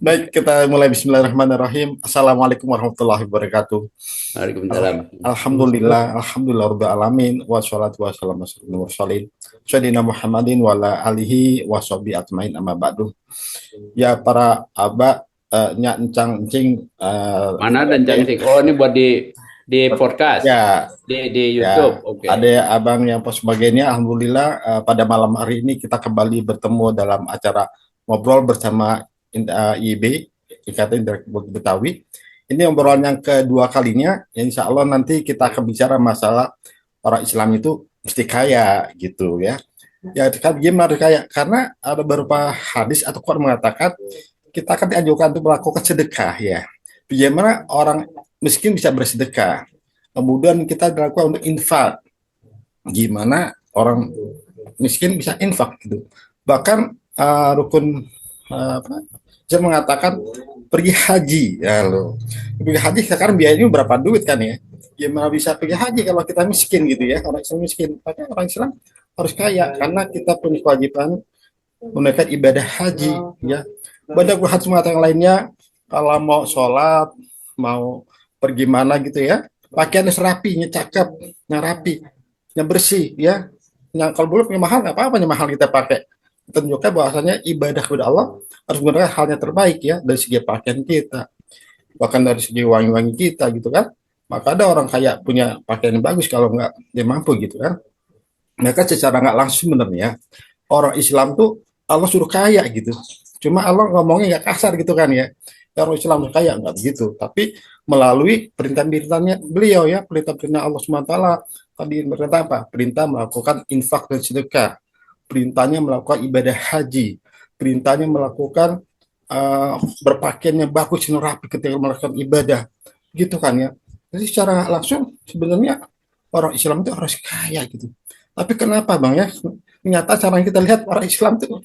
Baik, kita mulai Bismillahirrahmanirrahim. Assalamualaikum warahmatullahi wabarakatuh. Waalaikumsalam. Alhamdulillah Rabbil Alamin. Wassalatu wassalamu ala mursalin. Sayyidina Muhammadin wa ala alihi wa sahbihi atmain amma ba'du. Ya para abak, nyak encang encing, Mana dan Cangcing? Oh, ini buat di podcast, ya, di YouTube. ya, Oke. ada abang yang pos sebagainya. Alhamdulillah, pada malam hari ini kita kembali bertemu dalam acara ngobrol bersama IB, Ikatan Intelektual Betawi. Ini obrolan yang kedua kalinya. Insya Allah nanti kita akan bicara masalah orang Islam itu mesti kaya gitu ya. Ya kan gimana kaya? Karena ada beberapa hadis atau Quran mengatakan kita akan dianjurkan untuk melakukan sedekah ya. Bagaimana orang miskin bisa bersedekah? Kemudian kita dilakukan untuk infak. Gimana orang miskin bisa infak gitu. Bahkan rukun apa? Saya mengatakan pergi haji ya lo. Pergi haji sekarang biayanya berapa duit kan ya? Gimana bisa pergi haji kalau kita miskin gitu ya? Orang Islam miskin. Makanya orang Islam harus kaya karena kita punya kewajiban menunaikan ibadah haji ya. Ibadah haji semua yang lainnya kalau mau sholat, mau pergi mana gitu ya, pakaiannya rapinya cakep, yang rapi, yang bersih ya. Yang kalau belum punya mahal nggak apa-apa, yang mahal kita pakai. Tunjukkan bahwasanya ibadah kepada Allah harus menggunakan hal yang terbaik ya dari segi pakaian kita, bahkan dari segi wangi-wangi kita gitu kan. Maka ada orang kaya punya pakaian yang bagus kalau nggak dia mampu gitu kan. Maka secara nggak langsung sebenarnya orang Islam tuh Allah suruh kaya gitu. Cuma Allah ngomongnya nggak kasar gitu kan ya. Orang Islam kaya nggak begitu. Tapi melalui perintah-perintahnya beliau ya, perintah-perintah Allah SWT. Tadi perintah apa? Perintah melakukan infak dan sedekah. Perintahnya melakukan ibadah haji. Perintahnya melakukan berpakaian yang bagus dan rapi ketika melakukan ibadah. Gitu kan ya. Jadi secara langsung sebenarnya orang Islam itu harus kaya gitu. Tapi kenapa Bang ya? Ternyata cara yang kita lihat orang Islam itu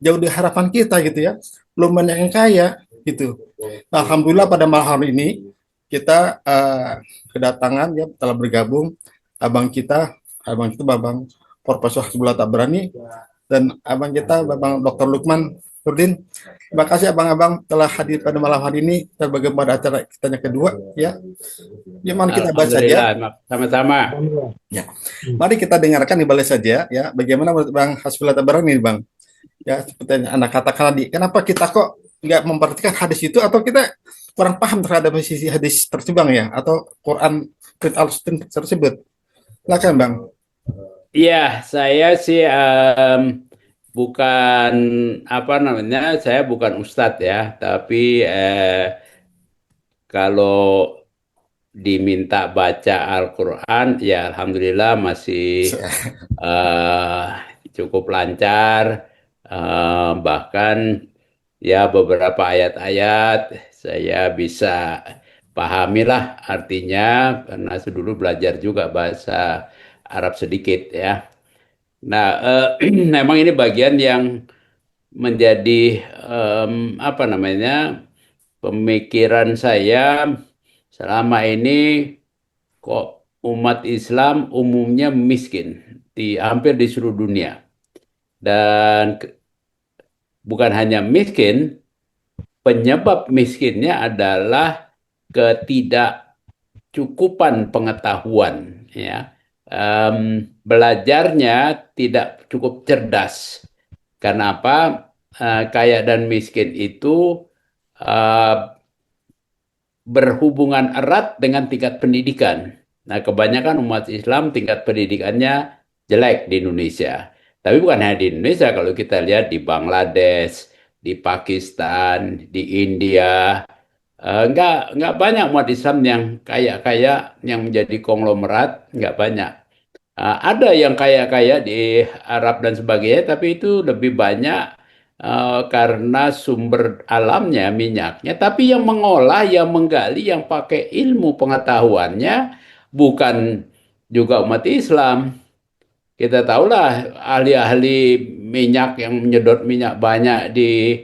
jauh dari harapan kita gitu ya. Belum banyak yang kaya gitu. Nah, Alhamdulillah pada malam hari ini kita kedatangan ya telah bergabung abang kita Babang Profesor Hasbullah Tabrani dan abang kita Babang Dr. Lukman Nurdin. Terima kasih abang-abang telah hadir pada malam hari ini sebagai pada acara kita yang kedua ya. Gimana kita bahas saja? Alhamdulillah, sama-sama. Ya. Mari kita dengarkan kembali saja ya bagaimana menurut Bang Hasbullah Tabrani nih Bang. Ya seperti yang Anda katakan tadi, kenapa kita kok nggak memperhatikan hadis itu atau kita kurang paham terhadap sisi hadis tersebut ya atau Quran tersebut. Silakan Bang. Iya, saya sih bukan apa namanya, saya bukan ustadz ya, tapi kalau diminta baca Al-Quran, ya Alhamdulillah masih eh, cukup lancar. Bahkan ya beberapa ayat-ayat saya bisa pahami lah artinya karena dulu belajar juga bahasa Arab sedikit ya. Nah, memang ini bagian yang menjadi apa namanya pemikiran saya selama ini kok umat Islam umumnya miskin di hampir di seluruh dunia dan bukan hanya miskin, penyebab miskinnya adalah ketidakcukupan pengetahuan, ya. Belajarnya tidak cukup cerdas. Karena apa? Kaya dan miskin itu eh, berhubungan erat dengan tingkat pendidikan. Nah, kebanyakan umat Islam tingkat pendidikannya jelek di Indonesia. Tapi bukan hanya di Indonesia, kalau kita lihat di Bangladesh, di Pakistan, di India, nggak banyak umat Islam yang kaya-kaya, yang menjadi konglomerat, nggak banyak. Ada yang kaya-kaya di Arab dan sebagainya, tapi itu lebih banyak karena sumber alamnya, minyaknya. Tapi yang mengolah, yang menggali, yang pakai ilmu pengetahuannya bukan juga umat Islam. Kita tahulah ahli-ahli minyak yang menyedot minyak banyak di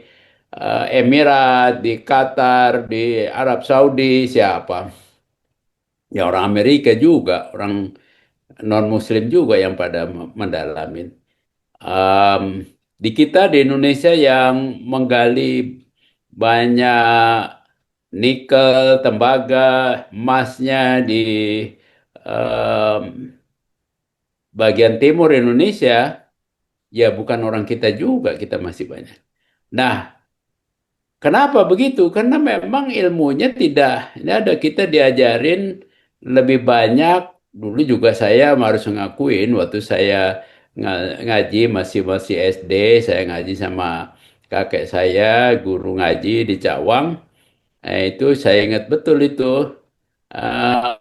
Emirat, di Qatar, di Arab Saudi, siapa? Ya orang Amerika juga, orang non-Muslim juga yang pada mendalamin. Em, di kita di Indonesia yang menggali banyak nikel, tembaga, emasnya di em, bagian timur Indonesia, ya bukan orang kita juga, kita masih banyak. Nah, kenapa begitu? Karena memang ilmunya tidak, ini ada kita diajarin lebih banyak. Dulu juga saya harus ngakuin waktu saya ngaji masih masih SD, saya ngaji sama kakek saya, guru ngaji di Cawang. Itu saya ingat betul itu eh,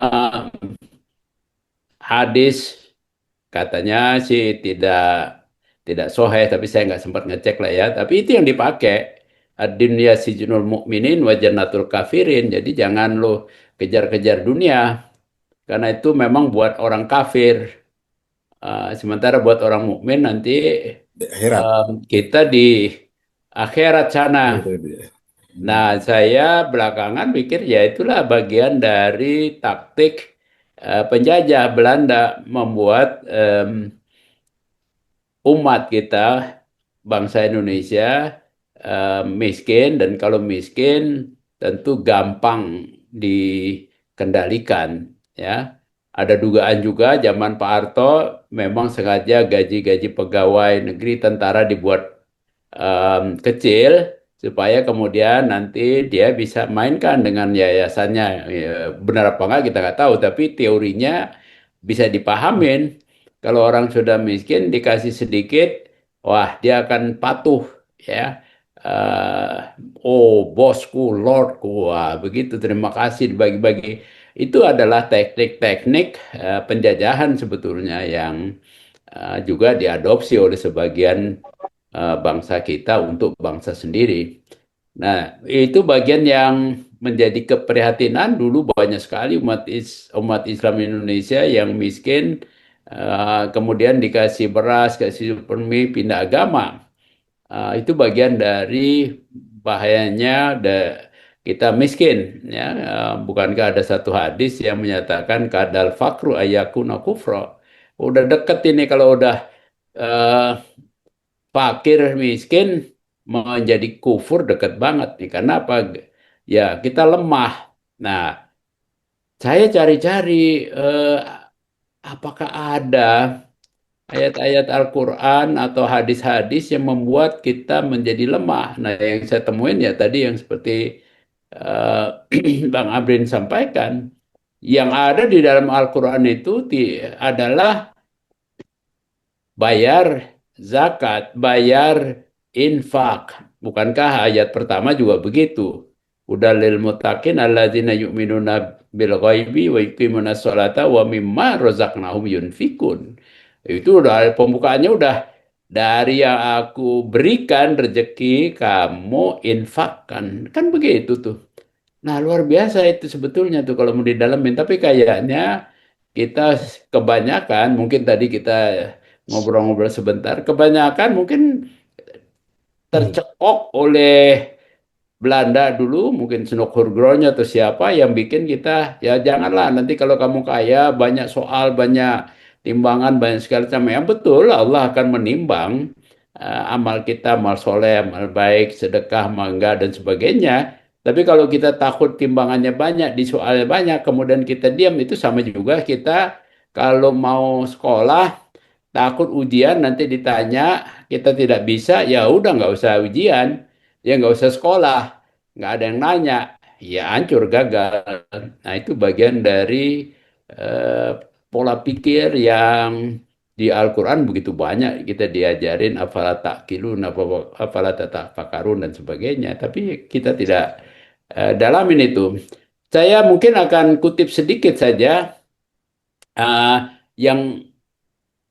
hadis katanya sih tidak soheh, tapi saya nggak sempat ngecek lah ya. Tapi itu yang dipakai. Ad-dunya sijnul mukminin wa jannatul kafirin. Jadi jangan lo kejar-kejar dunia, karena itu memang buat orang kafir. Sementara buat orang mukmin nanti Di akhirat. kita di akhirat sana. Itu dia. Nah, Hmm. saya belakangan pikir ya itulah bagian dari taktik penjajah Belanda membuat umat kita, bangsa Indonesia miskin, dan kalau miskin tentu gampang dikendalikan, ya. Ada dugaan juga zaman Pak Harto memang sengaja gaji-gaji pegawai negeri tentara dibuat kecil supaya kemudian nanti dia bisa mainkan dengan yayasannya. Ya, benar apa enggak kita nggak tahu, tapi teorinya bisa dipahamin. Kalau orang sudah miskin dikasih sedikit, wah dia akan patuh, ya. Eh, oh bosku, lordku, wah begitu terima kasih dibagi-bagi. Itu adalah teknik-teknik penjajahan sebetulnya yang juga diadopsi oleh sebagian bangsa kita untuk bangsa sendiri. Nah, itu bagian yang menjadi keprihatinan. Dulu banyak sekali umat Islam Indonesia yang miskin, kemudian dikasih beras, kasih supermi, pindah agama. Itu bagian dari bahayanya kita miskin, ya. Bukankah ada satu hadis yang menyatakan kadal fakru ayakuna kufra. Udah deket ini kalau udah eh, fakir miskin menjadi kufur dekat banget nih. Karena apa? Ya kita lemah. Nah, saya cari-cari apakah ada ayat-ayat Al-Quran atau hadis-hadis yang membuat kita menjadi lemah. Nah, yang saya temuin ya tadi yang seperti Bang Abrin sampaikan, yang ada di dalam Al-Quran itu adalah bayar zakat, bayar infak. Bukankah ayat pertama juga begitu? Udah lil muttaqin alladzina yu'minuna bil ghaibi wa yuqimuna sholata wa mimma razaqnahum yunfikun. Itu udah pembukaannya udah dari yang aku berikan rezeki kamu infakkan. Kan begitu tuh. Nah, luar biasa itu sebetulnya tuh kalau mau didalamin. Tapi kayaknya kita kebanyakan, mungkin tadi kita ngobrol-ngobrol sebentar, kebanyakan mungkin Hmm. tercekok oleh Belanda dulu, mungkin Hurgronya atau siapa yang bikin kita, ya janganlah nanti kalau kamu kaya, banyak soal, banyak timbangan, banyak segala macam. Yang betul, Allah akan menimbang amal kita, amal soleh, amal baik, sedekah, amal enggak, dan sebagainya. Tapi kalau kita takut timbangannya banyak, di soalnya banyak, kemudian kita diam, itu sama juga kita kalau mau sekolah, takut ujian nanti ditanya, kita tidak bisa, ya udah nggak usah ujian, ya nggak usah sekolah, nggak ada yang nanya, ya hancur gagal. Nah itu bagian dari eh, pola pikir yang di Al-Quran begitu banyak kita diajarin afala ta'qilun, afala tatafakkarun dan sebagainya. Tapi kita tidak dalamin itu. Saya mungkin akan kutip sedikit saja yang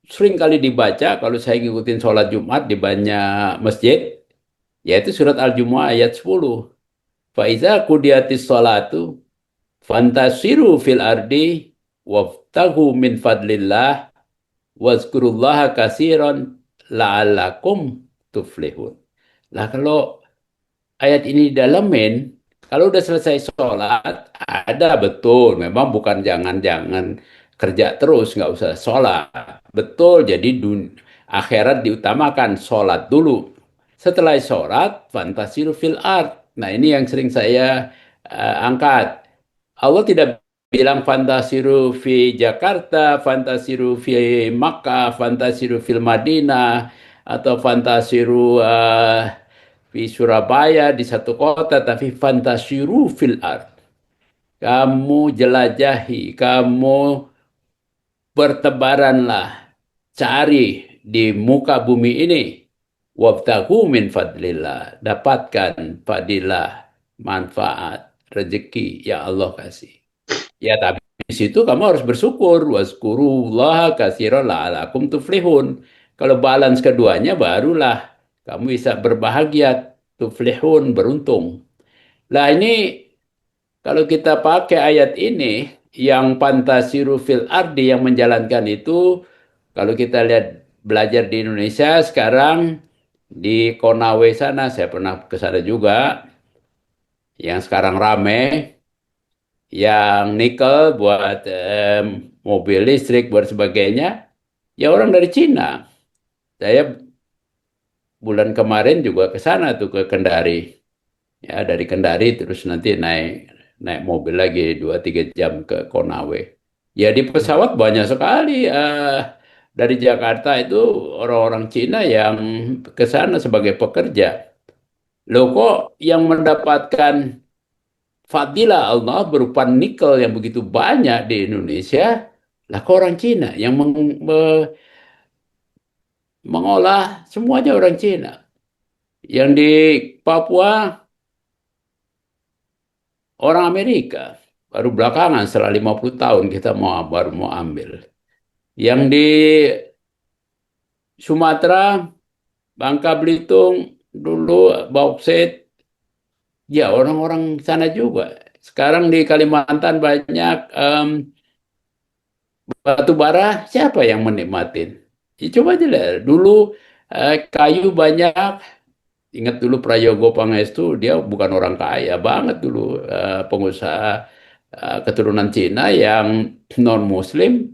sering kali dibaca kalau saya ngikutin sholat Jumat di banyak masjid, yaitu surat Al-Jumu'ah ayat 10. Faiza kudiyatis sholatu fantasiru fil ardi wabtahu min fadlillah wazkurullaha kasiron la'allakum tuflihun. Lah kalau ayat ini didalemin, kalau udah selesai sholat, ada betul, memang bukan jangan-jangan kerja terus, nggak usah sholat. Betul, jadi akhirat diutamakan, sholat dulu. Setelah sholat, fantasiru fil art. Nah, ini yang sering saya angkat. Allah tidak bilang fantasiru fi Jakarta, fantasiru fi Makkah, fantasiru fil Madinah, atau fantasiru di Surabaya di satu kota, tapi fantasiru fil ard. Kamu jelajahi, kamu bertebaranlah, cari di muka bumi ini. Wabtagu min fadlillah, dapatkan fadilah, manfaat, rezeki yang Allah kasih. Ya, tapi di situ kamu harus bersyukur. Wazkurullaha katsiran la'alakum tuflihun. Kalau balance keduanya barulah kamu bisa berbahagia, tuflihun, beruntung. Lah ini kalau kita pakai ayat ini, yang pantasiru fil ardi yang menjalankan itu, kalau kita lihat belajar di Indonesia sekarang di Konawe sana, saya pernah ke sana juga, yang sekarang rame, yang nikel buat mobil listrik, buat sebagainya, ya orang dari Cina. Saya bulan kemarin juga ke sana tuh ke Kendari. Ya, dari Kendari terus nanti naik naik mobil lagi 2-3 jam ke Konawe. Ya di pesawat banyak sekali dari Jakarta itu orang-orang Cina yang ke sana sebagai pekerja. Loh kok yang mendapatkan fadilah Allah berupa nikel yang begitu banyak di Indonesia, lah kok orang Cina yang mengolah semuanya orang Cina. Yang di Papua orang Amerika. Baru belakangan setelah 50 tahun kita baru mau ambil. Yang di Sumatera, Bangka Belitung, dulu bauksit, ya orang-orang sana juga. Sekarang di Kalimantan banyak batu bara, siapa yang menikmatin? Ya, coba aja lihat. Dulu kayu banyak. Ingat dulu Prayogo Pangestu, dia bukan orang kaya banget dulu, pengusaha keturunan Cina yang non-Muslim,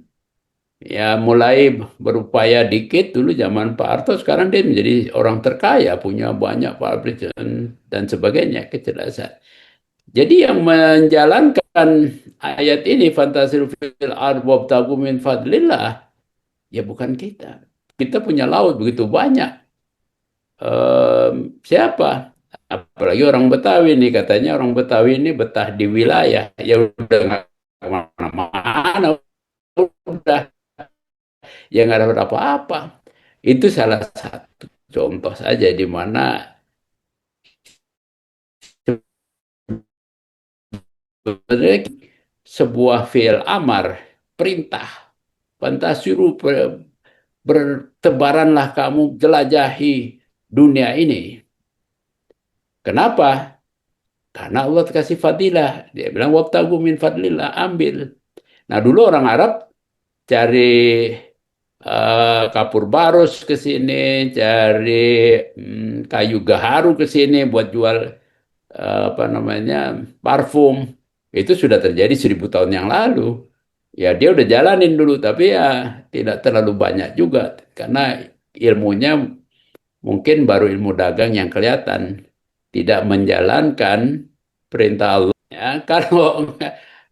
ya mulai berupaya dikit dulu zaman Pak Harto, sekarang dia menjadi orang terkaya, punya banyak pabrik dan sebagainya, kecerdasan. Jadi yang menjalankan ayat ini, fantazil fil ard wabtagu min fadlillah, ya bukan kita. Kita punya laut begitu banyak. Siapa? Apalagi orang Betawi nih, katanya orang Betawi ini betah di wilayah, ya udah nggak kemana-mana, udah ya nggak dapat apa-apa. Itu salah satu contoh saja di mana sebenarnya sebuah fi'il amar, perintah, fantasiru, bertebaranlah kamu jelajahi dunia ini. Kenapa? Karena Allah kasih fadilah. Dia bilang wabtagu min fadlillah, ambil. Nah, dulu orang Arab cari kapur barus ke sini, cari kayu gaharu ke sini buat jual apa namanya parfum. Itu sudah terjadi 1.000 tahun yang lalu. Ya dia udah jalanin dulu, tapi ya tidak terlalu banyak juga karena ilmunya mungkin baru ilmu dagang yang kelihatan, tidak menjalankan perintah Allah. Ya,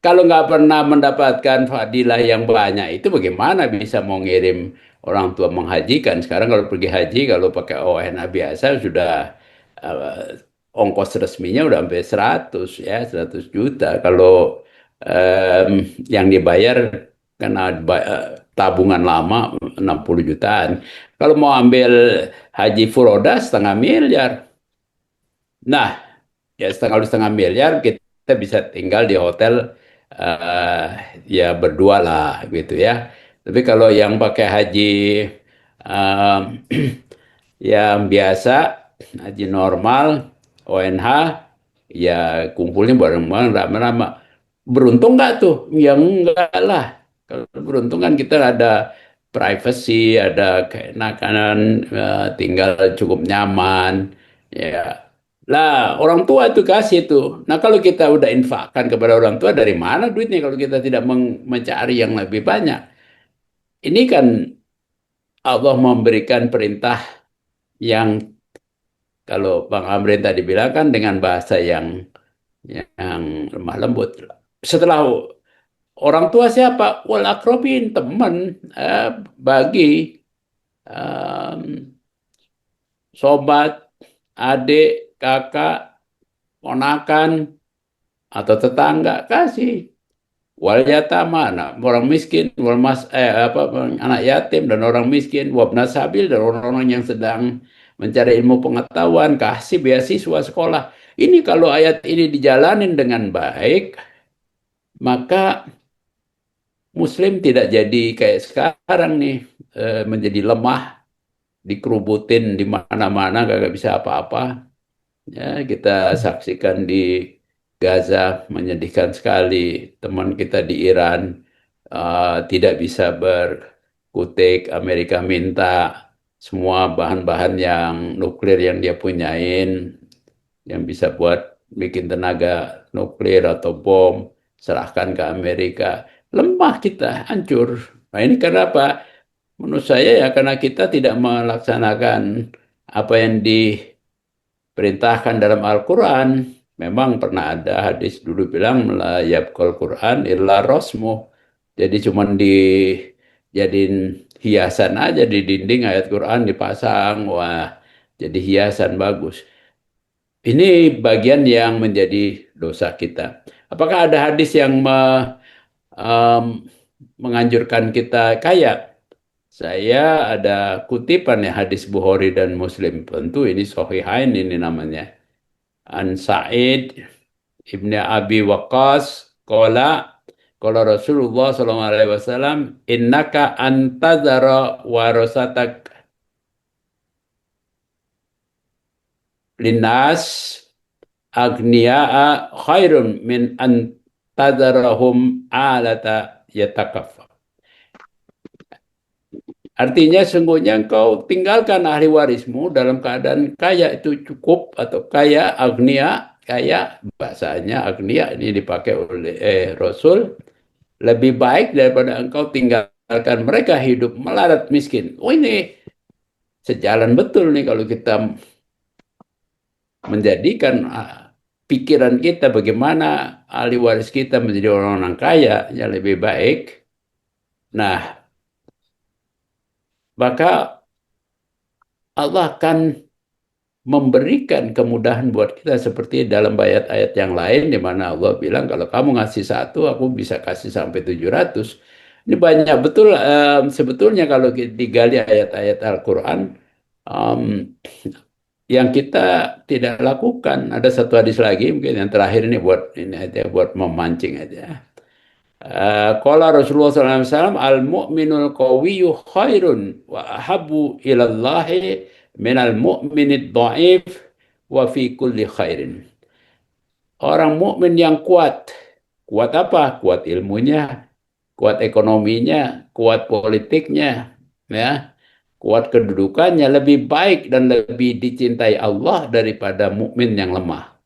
kalau nggak pernah mendapatkan fadilah yang banyak itu bagaimana bisa mau ngirim orang tua menghajikan? Sekarang kalau pergi haji kalau pakai ONA biasa sudah ongkos resminya udah sampai 100 ya, 100 juta. Kalau yang dibayar karena tabungan lama 60 jutaan. Kalau mau ambil haji furoda 0,5 miliar. Nah, ya setengah miliar kita bisa tinggal di hotel eh, ya berdua lah gitu ya. Tapi kalau yang pakai haji eh, yang biasa, haji normal, ONH, ya kumpulnya bareng-bareng rame-rame. Beruntung nggak tuh? Ya enggak lah. Kalau beruntung kan kita ada privacy, ada keenakan, tinggal cukup nyaman, ya. Lah, orang tua itu kasih tuh. Nah, kalau kita udah infakkan kepada orang tua, dari mana duitnya kalau kita tidak mencari yang lebih banyak? Ini kan Allah memberikan perintah yang kalau Bang Amrin tadi bilang kan dengan bahasa yang lemah lembut. Setelah orang tua siapa? Wal akrobin, teman, eh, bagi em, sobat, adik, kakak, ponakan, atau tetangga kasih. Wal yatama, anak orang miskin, anak yatim dan orang miskin, wabna sabil dan orang-orang yang sedang mencari ilmu pengetahuan, kasih beasiswa sekolah. Ini kalau ayat ini dijalanin dengan baik, maka Muslim tidak jadi kayak sekarang nih, menjadi lemah, dikerubutin di mana-mana, kagak bisa apa-apa. Ya, kita saksikan di Gaza, menyedihkan sekali. Teman kita di Iran tidak bisa berkutik. Amerika minta semua bahan-bahan yang nuklir yang dia punyain, yang bisa buat bikin tenaga nuklir atau bom, serahkan ke Amerika. Lemah kita, hancur. Nah ini kenapa? Menurut saya ya karena kita tidak melaksanakan apa yang diperintahkan dalam Al-Quran. Memang pernah ada hadis dulu bilang la yabqal Quran illa rosmu. Jadi cuman dijadiin hiasan aja di dinding, ayat Quran dipasang, wah jadi hiasan bagus. Ini bagian yang menjadi dosa kita. Apakah ada hadis yang em, menganjurkan kita kaya? Saya ada kutipan ya, hadis Bukhari dan Muslim. Tentu ini Sahihain ini namanya. An Sa'id ibni Abi Waqqas qala qala Rasulullah sallallahu alaihi wasallam, innaka antazara warasatak linnas agniya'a khairun min antazarahum alata yatakaffa. Artinya sungguhnya engkau tinggalkan ahli warismu dalam keadaan kaya, itu cukup, atau kaya, agnia, kaya, bahasanya agnia ini dipakai oleh Rasul, lebih baik daripada engkau tinggalkan mereka hidup melarat miskin. Oh ini sejalan betul nih kalau kita menjadikan pikiran kita bagaimana ahli waris kita menjadi orang-orang kaya yang lebih baik. Nah, maka Allah akan memberikan kemudahan buat kita seperti dalam ayat-ayat yang lain di mana Allah bilang kalau kamu ngasih satu, aku bisa kasih sampai 700. Ini banyak betul, sebetulnya kalau digali ayat-ayat Al-Quran em, yang kita tidak lakukan. Ada satu hadis lagi mungkin yang terakhir ini buat ini aja, buat memancing aja. Qala Rasulullah SAW, al-mu'minul qawiyyu khairun wa ahabbu ilallahi minal mu'minid dha'if wa fi kulli khairin. Orang mukmin yang kuat, kuat apa? Kuat ilmunya, kuat ekonominya, kuat politiknya, ya, kuat kedudukannya, lebih baik dan lebih dicintai Allah daripada mukmin yang lemah.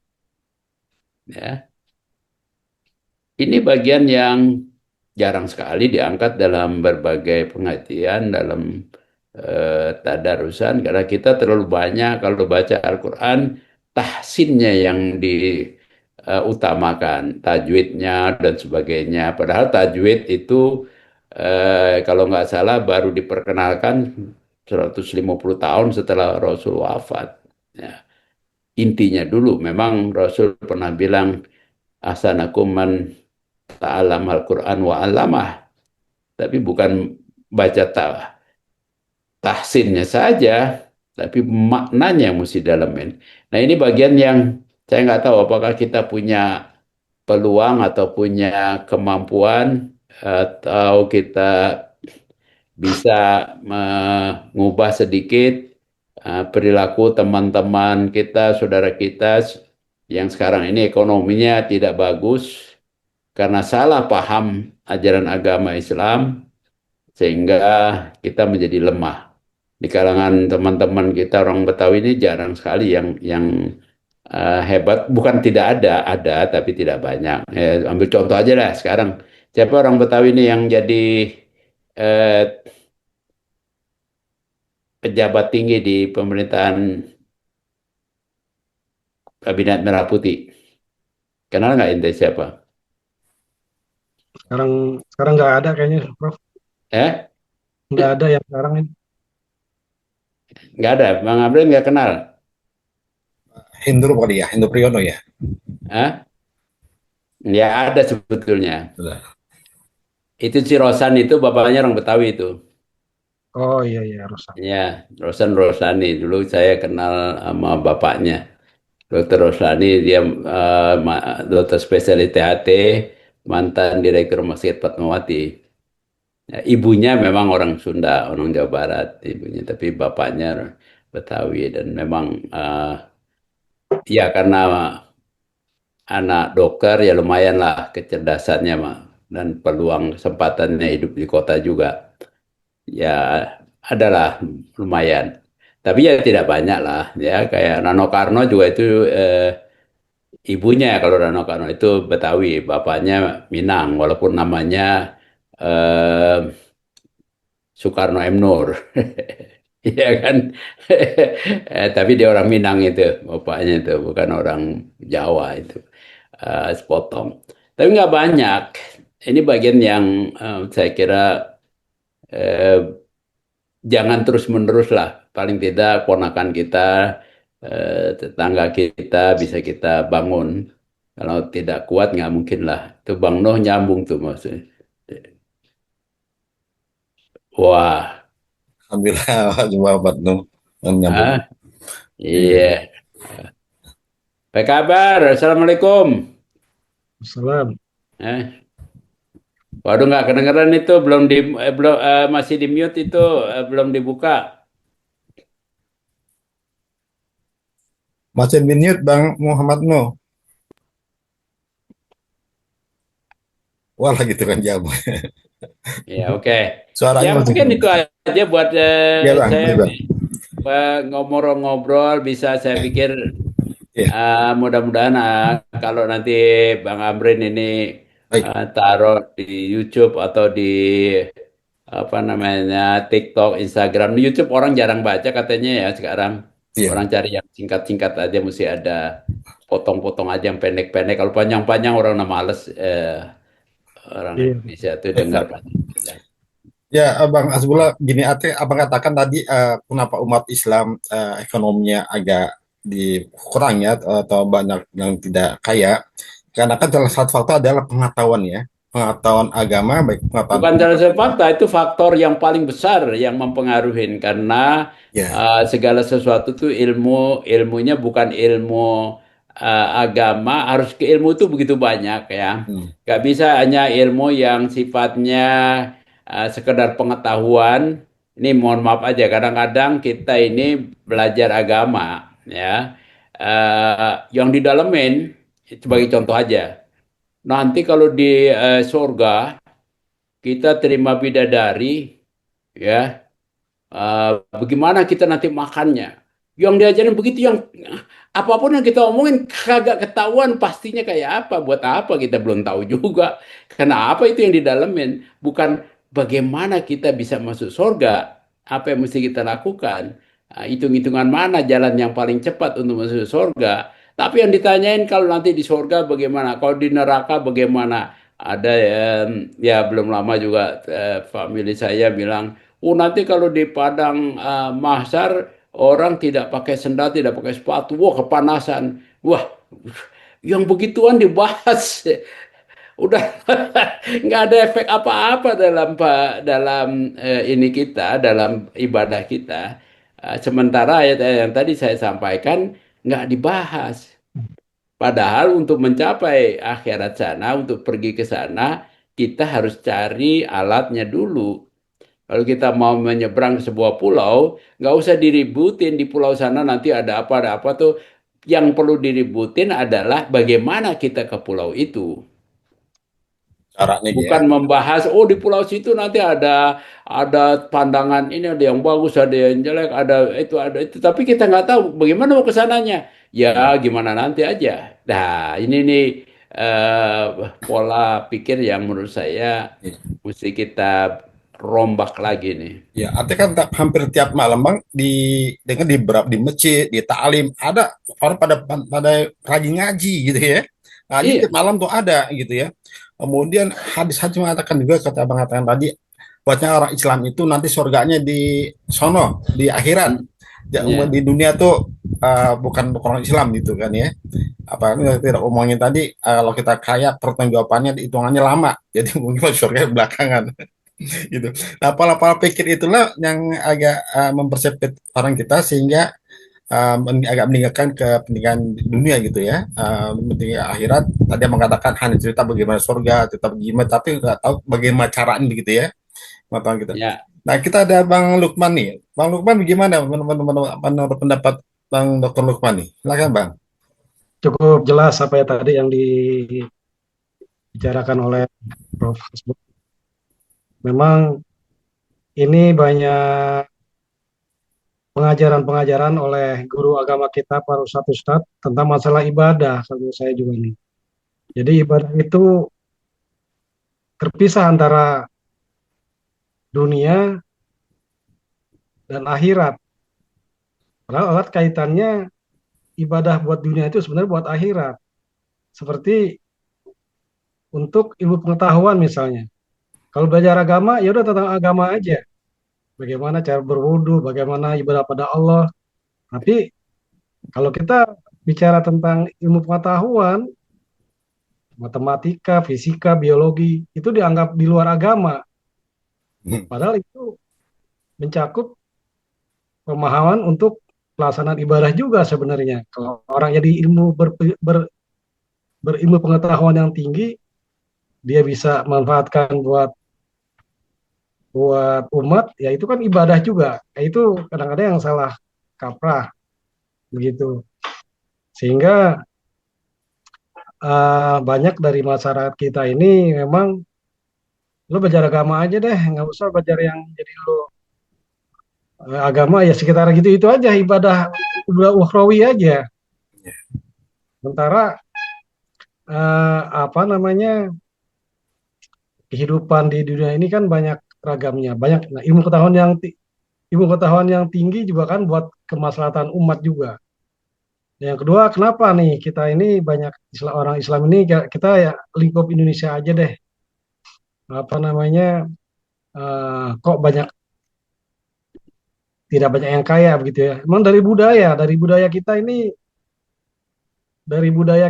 Ya, ini bagian yang jarang sekali diangkat dalam berbagai pengajian, dalam tadarusan, karena kita terlalu banyak kalau baca Al-Quran, tahsinnya yang diutamakan, tajwidnya dan sebagainya. Padahal tajwid itu kalau nggak salah baru diperkenalkan 150 tahun setelah Rasul wafat. Ya. Intinya dulu memang Rasul pernah bilang, asanakum man ta'alam al-Quran wa alamah. Tapi bukan baca tahsinnya saja, tapi maknanya yang mesti dalemin. Nah ini bagian yang saya nggak tahu apakah kita punya peluang atau punya kemampuan atau kita bisa mengubah sedikit perilaku teman-teman kita, saudara kita yang sekarang ini ekonominya tidak bagus karena salah paham ajaran agama Islam, sehingga kita menjadi lemah. Di kalangan teman-teman kita orang Betawi ini jarang sekali yang hebat. Bukan tidak ada, ada tapi tidak banyak. Ambil contoh aja lah sekarang. Siapa orang Betawi ini yang jadi eh, pejabat tinggi di pemerintahan Kabinet Merah Putih. Kenal nggak ente siapa? Sekarang sekarang nggak ada kayaknya, Prof. Eh? Nggak ada yang sekarang ini. Nggak ada. Bang Amrin nggak kenal. Hendro kali ya, Hendro Priyono ya. Hah? Ya ada sebetulnya. Sudah. Itu si Rosan itu bapaknya orang Betawi itu. Oh iya iya, rusak. Ya, Rosan Rosani. Dulu saya kenal sama bapaknya. Dokter Roslani, dia dokter spesialis THT, mantan direktur Rumah Sakit Fatmawati. Ya, ibunya memang orang Sunda, orang Jawa Barat, ibunya, tapi bapaknya Betawi dan memang ya karena anak dokter ya lumayan lah kecerdasannya mah dan peluang kesempatannya hidup di kota juga ya adalah lumayan. Tapi ya tidak banyak lah ya kayak Rano Karno juga itu ibunya kalau Rano Karno itu Betawi, bapaknya Minang walaupun namanya eh, Soekarno M. Nur. Iya kan? Tapi dia orang Minang itu, bapaknya itu bukan orang Jawa itu. Sepotong. Tapi nggak banyak. Ini bagian yang saya kira eh, jangan terus-menerus lah. Paling tidak ponakan kita, tetangga kita bisa kita bangun. Kalau tidak kuat nggak mungkin lah. Itu Bang Noh nyambung tuh maksudnya. Wah, Alhamdulillah cuma Batnu nyambung. ah, Iya. iya. Apa kabar? Assalamualaikum. Salam. Eh, waduh nggak kedengeran itu belum masih di mute itu belum dibuka. Masih minute Bang Muhammad Nuh. Wah gitu kan jam. Ya oke. Ya Suaranya masih mungkin itu aja buat Iya Bang, saya iya Bang. ngobrol-ngobrol bisa saya pikir Iya, mudah-mudahan kalau nanti Bang Amrin ini baik. taruh di YouTube atau di apa namanya TikTok, Instagram, di YouTube orang jarang baca katanya ya sekarang. Iya. Orang cari yang singkat-singkat aja mesti ada potong-potong aja yang pendek-pendek. Kalau panjang-panjang orang udah males orang Iya. Indonesia itu dengar banyak. Ya, Bang Asbullah, gini Abang katakan tadi kenapa umat Islam ekonominya agak dikurang ya atau banyak yang tidak kaya. Karena kan salah satu faktor adalah pengetahuan ya, pengetahuan agama, baik pengetahuan Bukan salah politik. satu fakta, itu faktor yang paling besar yang mempengaruhi karena Ya, segala sesuatu itu ilmunya bukan ilmu agama, harus ke ilmu itu begitu banyak ya. hmm, Gak bisa hanya ilmu yang sifatnya sekedar pengetahuan. Ini mohon maaf aja, kadang-kadang kita ini belajar agama ya, yang didalemin hmm. sebagai contoh aja. Nanti kalau di surga kita terima bidadari, ya, bagaimana kita nanti makannya? Yang diajarin begitu, yang apapun yang kita omongin kagak ketahuan pastinya kayak apa, buat apa kita belum tahu juga. Kenapa itu yang didalemin? Bukan bagaimana kita bisa masuk surga, apa yang mesti kita lakukan, hitung-hitungan mana jalan yang paling cepat untuk masuk surga. Tapi yang ditanyain kalau nanti di surga bagaimana, kalau di neraka bagaimana? Ada ya belum lama juga family saya bilang, oh nanti kalau di padang mahsyar orang tidak pakai sendal, tidak pakai sepatu, wah kepanasan. Wah, yang begituan dibahas, udah nggak ada efek apa-apa dalam ini kita, dalam ibadah kita. Sementara ayat yang tadi saya sampaikan nggak dibahas. Padahal untuk mencapai akhirat sana, untuk pergi ke sana, kita harus cari alatnya dulu. Kalau kita mau menyeberang ke sebuah pulau, nggak usah diributin di pulau sana nanti ada apa tuh. Yang perlu diributin adalah bagaimana kita ke pulau itu. Caranya aja ya. Bukan membahas, oh di pulau situ nanti ada pandangan ini, ada yang bagus, ada yang jelek, ada itu. Tapi kita nggak tahu bagaimana mau ke sananya. Ya Hmm. gimana nanti aja. Nah ini nih pola pikir yang menurut saya Iya. mesti kita rombak lagi nih. Ya, artinya kan hampir tiap malam bang dengan di masjid, di taklim ada orang pada pada rajin ngaji gitu ya. Ngaji tiap Iya, malam tuh ada gitu ya. Kemudian hadis-hadis mengatakan juga kata abang katakan tadi, buatnya orang Islam itu nanti surganya di sono di akhirat. mm, Di ya, dunia tuh bukan untuk orang Islam gitu kan ya. Apa tidak omongin tadi kalau kita kaya pertanggungjawabannya hitungannya lama. Jadi mungkin surga belakangan gitu. Nah, pola-pola pikir itulah yang agak mempersempit orang kita sehingga agak meninggalkan kepentingan dunia gitu ya, pentingnya akhirat. Tadi yang mengatakan hanya cerita bagaimana surga, cerita bagaimana, tapi nggak tahu bagaimana caranya begitu ya, pengetahuan kita. ya. Nah, kita ada Bang Lukman nih. Bang Lukman gimana menurut pendapat Bang Dr. Lukman nih? Silakan Bang. Cukup jelas apa ya tadi yang dibicarakan oleh Prof. Hasbul. Memang ini banyak pengajaran-pengajaran oleh guru agama kita, para ustadz-ustadz, tentang masalah ibadah, kalau saya juga nih. Jadi ibadah itu terpisah antara dunia dan akhirat. Padahal erat kaitannya ibadah buat dunia itu sebenarnya buat akhirat. Seperti untuk ilmu pengetahuan misalnya. Kalau belajar agama, ya udah tentang agama aja. Bagaimana cara berwudu, bagaimana ibadah pada Allah. Tapi kalau kita bicara tentang ilmu pengetahuan, matematika, fisika, biologi, itu dianggap di luar agama. Padahal itu mencakup pemahaman untuk pelaksanaan ibadah juga sebenarnya. Kalau orang jadi berilmu pengetahuan yang tinggi, dia bisa manfaatkan buat buat umat, ya itu kan ibadah juga. Ya, itu kadang-kadang yang salah kaprah begitu. Sehingga banyak dari masyarakat kita ini memang lo belajar agama aja deh, nggak usah belajar yang jadi lo agama ya sekitar gitu itu aja ibadah ukhrawi aja. Sementara apa namanya kehidupan di dunia ini kan banyak ragamnya, banyak nah, ilmu pengetahuan yang tinggi juga kan buat kemaslahatan umat juga. Yang kedua, kenapa nih kita ini banyak orang Islam ini kita ya lingkup Indonesia aja deh. Apa namanya kok banyak tidak banyak yang kaya begitu ya. Emang dari budaya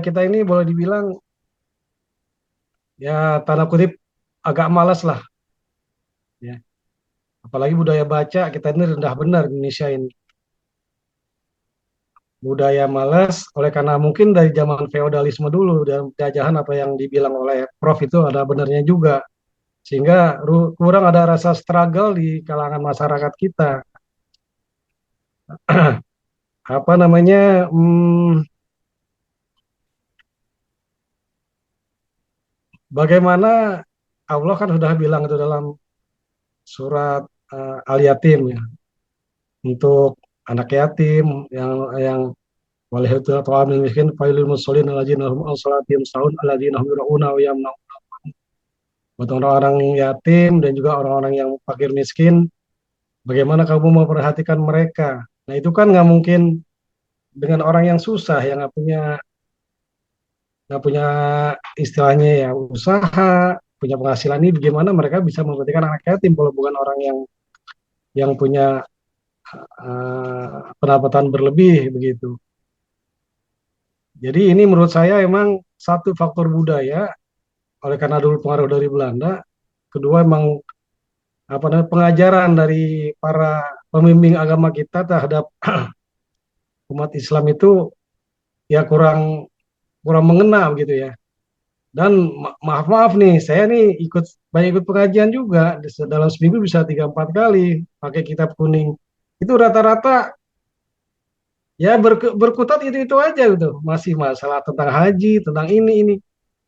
kita ini boleh dibilang ya tanda kutip agak malas lah ya. Apalagi budaya baca kita ini rendah benar di Indonesia ini. Budaya malas oleh karena mungkin dari zaman feodalisme dulu dan penjajahan apa yang dibilang oleh Prof itu ada benarnya juga sehingga kurang ada rasa struggle di kalangan masyarakat kita. Apa namanya bagaimana Allah kan sudah bilang itu dalam surat Al-Yatim ya untuk anak yatim yang walihatu ta'amil miskin failul musallin alladzina hum an salatihim sahun alladzina hum yura'una wa yamna'un buat orang-orang yatim dan juga orang-orang yang fakir miskin bagaimana kamu memperhatikan mereka. Nah itu kan nggak mungkin dengan orang yang susah yang nggak punya istilahnya ya usaha punya penghasilan ini bagaimana mereka bisa memperhatikan anak yatim kalau bukan orang yang punya pendapatan berlebih begitu. Jadi ini menurut saya emang satu faktor budaya oleh karena dulu pengaruh dari Belanda, kedua emang apa namanya pengajaran dari para pembimbing agama kita terhadap umat Islam itu ya kurang kurang mengena gitu ya. Dan maaf nih, saya nih banyak ikut pengajian juga dalam seminggu bisa 3-4 kali pakai kitab kuning. Itu rata-rata ya berkutat itu aja gitu, masih masalah tentang haji, tentang ini.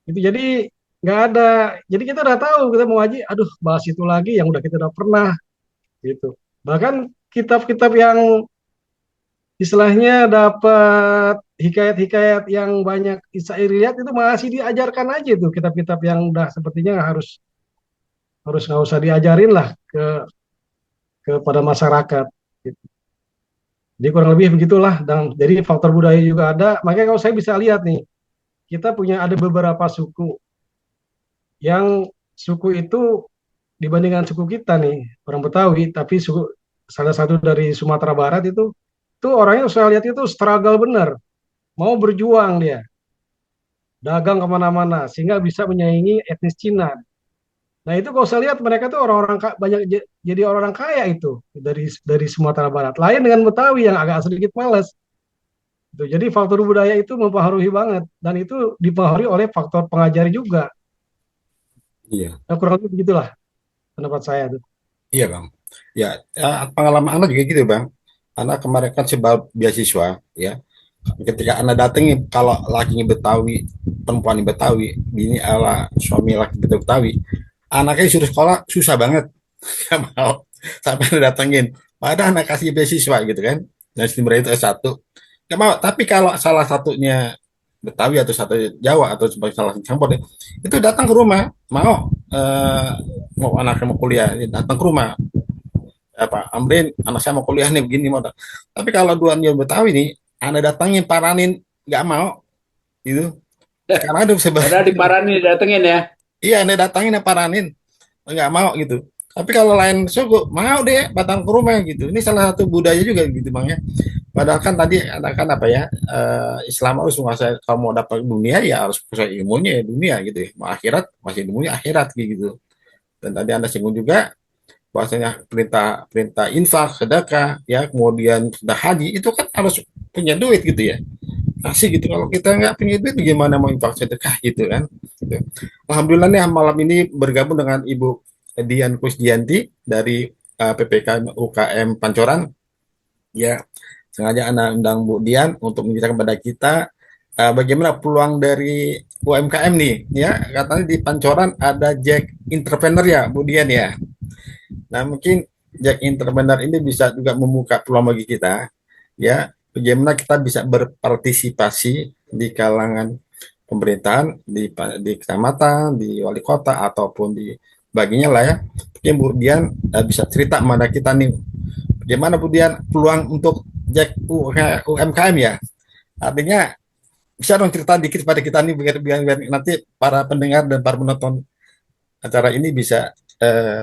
Itu jadi nggak ada. Jadi kita udah tahu kita mau haji, aduh bahas itu lagi yang udah kita udah pernah gitu. Bahkan kitab-kitab yang istilahnya dapat hikayat-hikayat yang banyak Israiliyat itu masih diajarkan aja tuh kitab-kitab yang udah sepertinya harus harus nggak usah diajarin lah kepada masyarakat. Gitu. Jadi kurang lebih begitulah. Dan jadi faktor budaya juga ada. Makanya kalau saya bisa lihat nih, kita punya ada beberapa suku yang suku itu dibandingkan suku kita nih orang Betawi, tapi suku salah satu dari Sumatera Barat itu tuh orangnya saya lihat itu struggle bener, mau berjuang dia, dagang kemana-mana sehingga bisa menyaingi etnis Cina. Nah itu kalau saya lihat mereka tuh orang-orang banyak jadi orang kaya itu dari Sumatera Barat. Lain dengan Betawi yang agak sedikit malas. Gitu. Jadi faktor budaya itu mempengaruhi banget dan itu dipengaruhi oleh faktor pengajar juga. Iya, Nah, kurang lebih begitulah pendapat saya tuh. iya Bang. Ya, pengalaman anak juga gitu Bang. Anak kemarin kan sebab beasiswa, ya. Ketika anak datengin, kalau lakinya Betawi, perempuan Betawi, bini ala suami laki Betawi, anaknya disuruh sekolah susah banget, nggak mau. Sampai anak datengin, padahal anak kasih beasiswa gitu kan. Dan sebenarnya itu S1, nggak mau. Tapi kalau salah satunya Betawi atau satu Jawa atau sebagai salah satu campur ya, itu datang ke rumah, mau anaknya mau kuliah, datang ke rumah, apa Amrin anak saya mau kuliah nih begini mau. Tapi kalau dua duanya Betawi nih, anda datangin paranin nggak mau gitu, karena ada Padahal di Parani datengin ya. iya anda datangin paranin nggak mau gitu. Tapi kalau lain suku mau deh batang ke rumah gitu. Ini salah satu budaya juga gitu bang ya. Padahal kan tadi ada kan apa ya, Islam harus menguasai, kalau mau dapat dunia ya harus menguasai ilmunya ya dunia gitu ya. Mau akhirat masih ilmunya akhirat gitu. Dan tadi anda singgung juga bahwasanya perintah perintah infak sedekah ya, kemudian sudah haji itu kan harus punya duit gitu ya, kasih gitu. Kalau kita nggak punya duit gimana mau infak sedekah gitu kan gitu. Alhamdulillah nih malam ini bergabung dengan Ibu Dian Kusdianti dari PPK UKM Pancoran ya. Sengaja anak undang Bu Dian untuk menjelaskan kepada kita bagaimana peluang dari UMKM nih ya. Katanya di Pancoran ada Jack Entrepreneur ya Bu Dian ya. Nah, mungkin Jack Entrepreneur ini bisa juga membuka peluang bagi kita, ya, bagaimana kita bisa berpartisipasi di kalangan pemerintahan, di kecamatan, di wali kota, ataupun di baginya lah ya. Kemudian bisa cerita kepada kita nih, bagaimana kemudian peluang untuk Jack UMKM ya. Artinya bisa dong cerita dikit pada kita nih biar nanti para pendengar dan para penonton acara ini bisa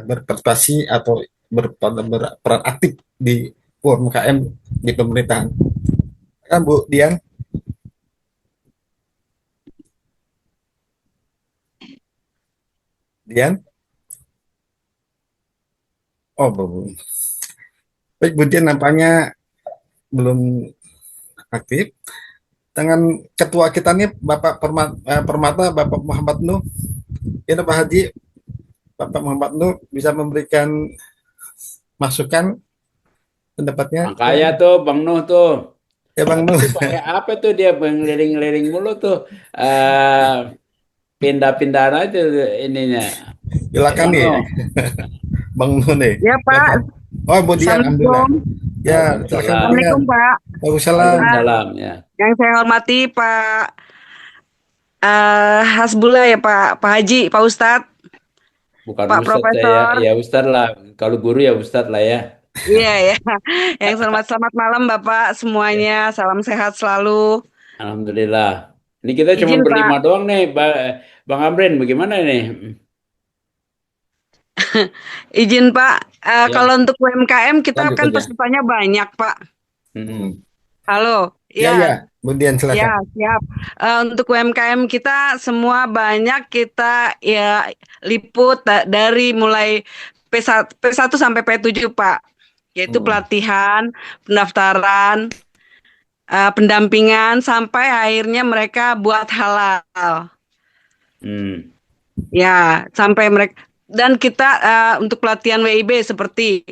berpartisipasi atau berperan aktif di UMKM di pemerintahan. Kan Bu Dian? Dian? Oh, belum. Baik, Bu Dian nampaknya belum aktif. Dengan ketua kita nih Bapak Permata, Bapak Muhammad Nuh. Ya Pak Haji, Bapak Muhammad Nuh bisa memberikan masukan pendapatnya. Makanya tuh Bang Nuh tuh. Ya Bang Nuh, Itu pakai apa tuh dia ngeliling-ngeliling mulu tuh. Pindah-pindahan aja ininya. silakan Bang nih, Nuh. Bang Nuh nih. Ya Silakan. Pak, Oh, Bu Dian, alhamdulillah. Assalamualaikum. Ya, silakan Bu Waalaikumsalam. Dian. Assalamualaikum Pak. Waalaikumsalam. Ah, Waalaikumsalam ya. yang saya hormati Pak Hasbullah ya Pak Haji, Pak Ustadz, Bukan Pak Ustadz saya, Profesor. ya Ustadz lah. Kalau guru ya Ustadz lah ya. Iya ya. Yang selamat malam Bapak Ya, semuanya. Salam sehat selalu. Alhamdulillah. Ini kita cuma Izin berlima Pak, doang nih, Bang Amrin. Bagaimana nih? izin Pak. Ya, Kalau untuk UMKM kita Lanjut kan saja. pesertanya banyak Pak. mm-mm. Halo, Ya, ya, ya, Bu Dian ya silakan. siap. Untuk UMKM kita semua banyak kita ya liput dari mulai P1 sampai P7 Pak. Yaitu Hmm. pelatihan, pendaftaran, pendampingan sampai akhirnya mereka buat halal. Hmm. Ya, sampai mereka dan kita untuk pelatihan WIB seperti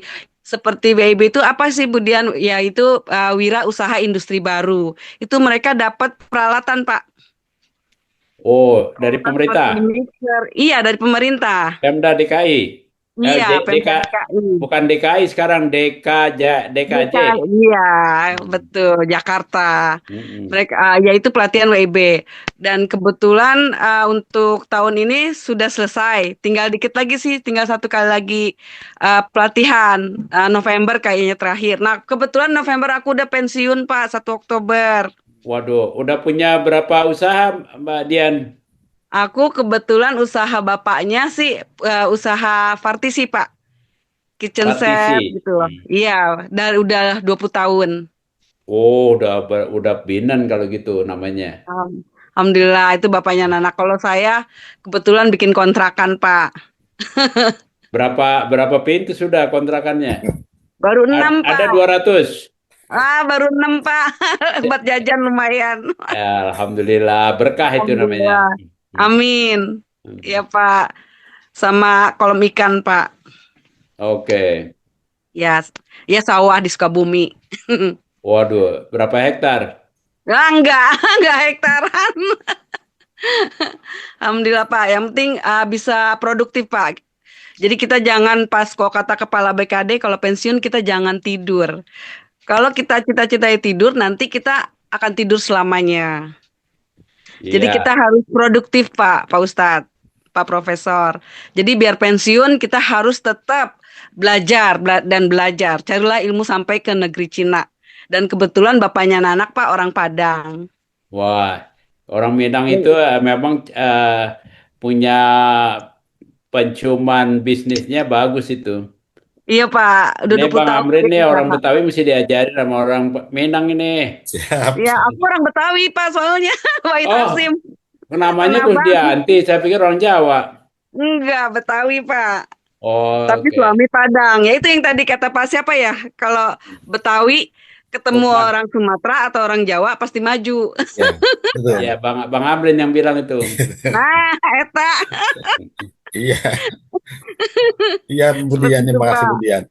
WIB itu apa sih Bu Dian? Yaitu wira usaha industri baru. Itu mereka dapat peralatan Pak. Oh, dari Seperti pemerintah, mixer. Iya, dari pemerintah. Pemda DKI. Iya, Pemda DK, DKI. bukan DKI sekarang, DKJ. Iya, Hmm. betul, Jakarta. Mm-mm. Mereka, yaitu pelatihan WIB. Dan kebetulan untuk tahun ini sudah selesai. Tinggal dikit lagi sih, tinggal satu kali lagi pelatihan. November kayaknya terakhir. Nah, kebetulan November aku udah pensiun, Pak, 1 Oktober. Waduh, udah punya berapa usaha, Mbak Dian? Aku kebetulan usaha bapaknya sih usaha partisi, Pak. Kitchen set Partisi. gitu loh. Hmm. Iya, dari udah 20 tahun. Oh, udah binan kalau gitu namanya. Alhamdulillah itu bapaknya Nana. Kalau saya kebetulan bikin kontrakan, Pak. Berapa pintu sudah kontrakannya? Baru 6, Ada Pak. 200. Baru 6, Pak. Buat jajan lumayan. Ya, Alhamdulillah, berkah itu namanya. Alhamdulillah. Hmm. Amin. Ya, Hmm. Pak. Sama kolam ikan, Pak. Oke. Ya, ya sawah di Sukabumi. Waduh, berapa hektar? Enggak, enggak hektaran. Alhamdulillah, Pak. Yang penting bisa produktif, Pak. Jadi kita jangan pas kok kata kepala BKD kalau pensiun kita jangan tidur. Kalau kita cita-cita tidur nanti kita akan tidur selamanya. Jadi Iya. kita harus produktif, Pak Ustadz, Pak Profesor. Jadi biar pensiun kita harus tetap belajar dan belajar. Carilah ilmu sampai ke negeri Cina. Dan kebetulan bapaknya Nanak, Pak, orang Padang. Wah, orang Minang itu memang punya penciuman bisnisnya bagus itu. Iya, Pak, udah Ini 20 Bang tahun Amrin dia nih di orang sana. Betawi mesti diajarin sama orang Minang ini. Siap. Ya, aku orang Betawi, Pak, soalnya Wahid Oh, Hasim. namanya Pernah bang? Kusdianti. Saya pikir orang Jawa. Enggak, Betawi, Pak. Oh, Tapi oke. suami Padang. Ya itu yang tadi kata Pak siapa ya? Kalau Betawi ketemu Lukman. orang Sumatera atau orang Jawa pasti maju. Ya, betul. Ya, Bang Amrin yang bilang itu. Nah, eta Iya, iya seperti Budian, itu terima kasih Pak. Budian.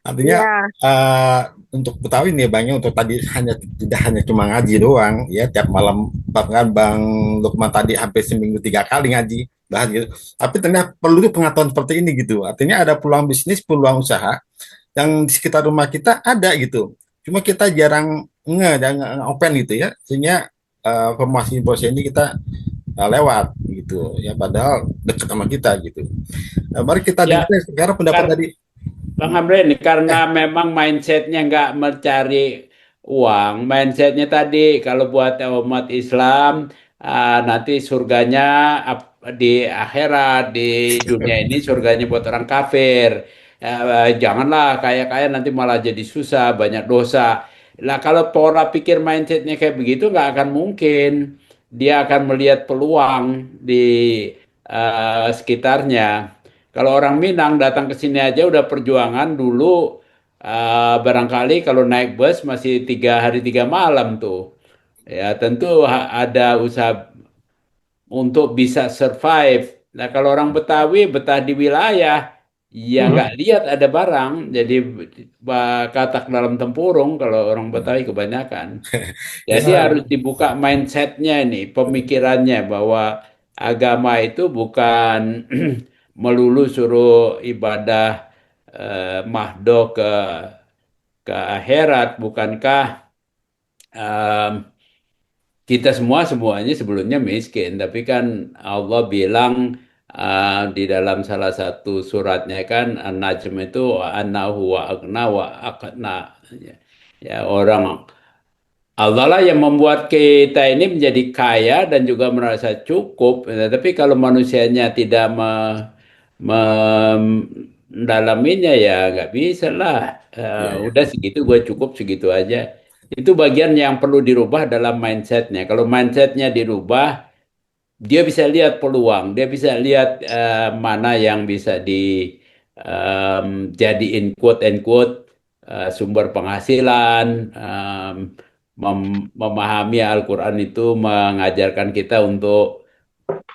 Artinya Iya. eh, untuk Betawi nih Bang, ya, untuk tadi tidak hanya cuma ngaji doang, ya tiap malam bahkan Bang Lukman tadi hampir seminggu 3 kali ngaji, bahas gitu. Tapi ternyata perlu tuh pengetahuan seperti ini gitu. Artinya ada peluang bisnis, peluang usaha yang di sekitar rumah kita ada gitu. Cuma kita jarang jangan open gitu ya, sehingga informasi-informasi ini kita lewat gitu ya, padahal dekat sama kita gitu. Mari kita Ya, dengar sekarang pendapat kar- dari Bang Amrin, eh, karena memang mindsetnya nggak mencari uang, mindsetnya tadi kalau buat umat Islam nanti surganya di akhirat, di dunia ini surganya buat orang kafir. Janganlah kaya-kaya nanti malah jadi susah, banyak dosa. Nah kalau pola pikir mindsetnya kayak begitu nggak akan mungkin. Dia akan melihat peluang di sekitarnya. Kalau orang Minang datang ke sini aja udah perjuangan dulu, barangkali kalau naik bus masih 3 hari 3 malam tuh. Ya tentu ada usaha untuk bisa survive. Nah kalau orang Betawi betah di wilayah, ya nggak Mhm. lihat ada barang, jadi katak dalam tempurung kalau orang Betawi kebanyakan. Jadi bisa harus dibuka mindsetnya ini, pemikirannya bahwa agama itu bukan melulu suruh ibadah mahdoh ke akhirat, bukankah em, kita semuanya sebelumnya miskin, tapi kan Allah bilang di dalam salah satu suratnya kan An-Najm itu annahu wa agna wa aqna. Ya, ya, orang Allah lah yang membuat kita ini menjadi kaya dan juga merasa cukup. Nah, tapi kalau manusianya tidak mendalaminya ya nggak bisa lah. ya, ya. Udah segitu gue cukup segitu aja. Itu bagian yang perlu dirubah dalam mindsetnya. Kalau mindsetnya dirubah, dia bisa lihat peluang, dia bisa lihat mana yang bisa jadiin quote and quote sumber penghasilan, memahami Al-Quran itu mengajarkan kita untuk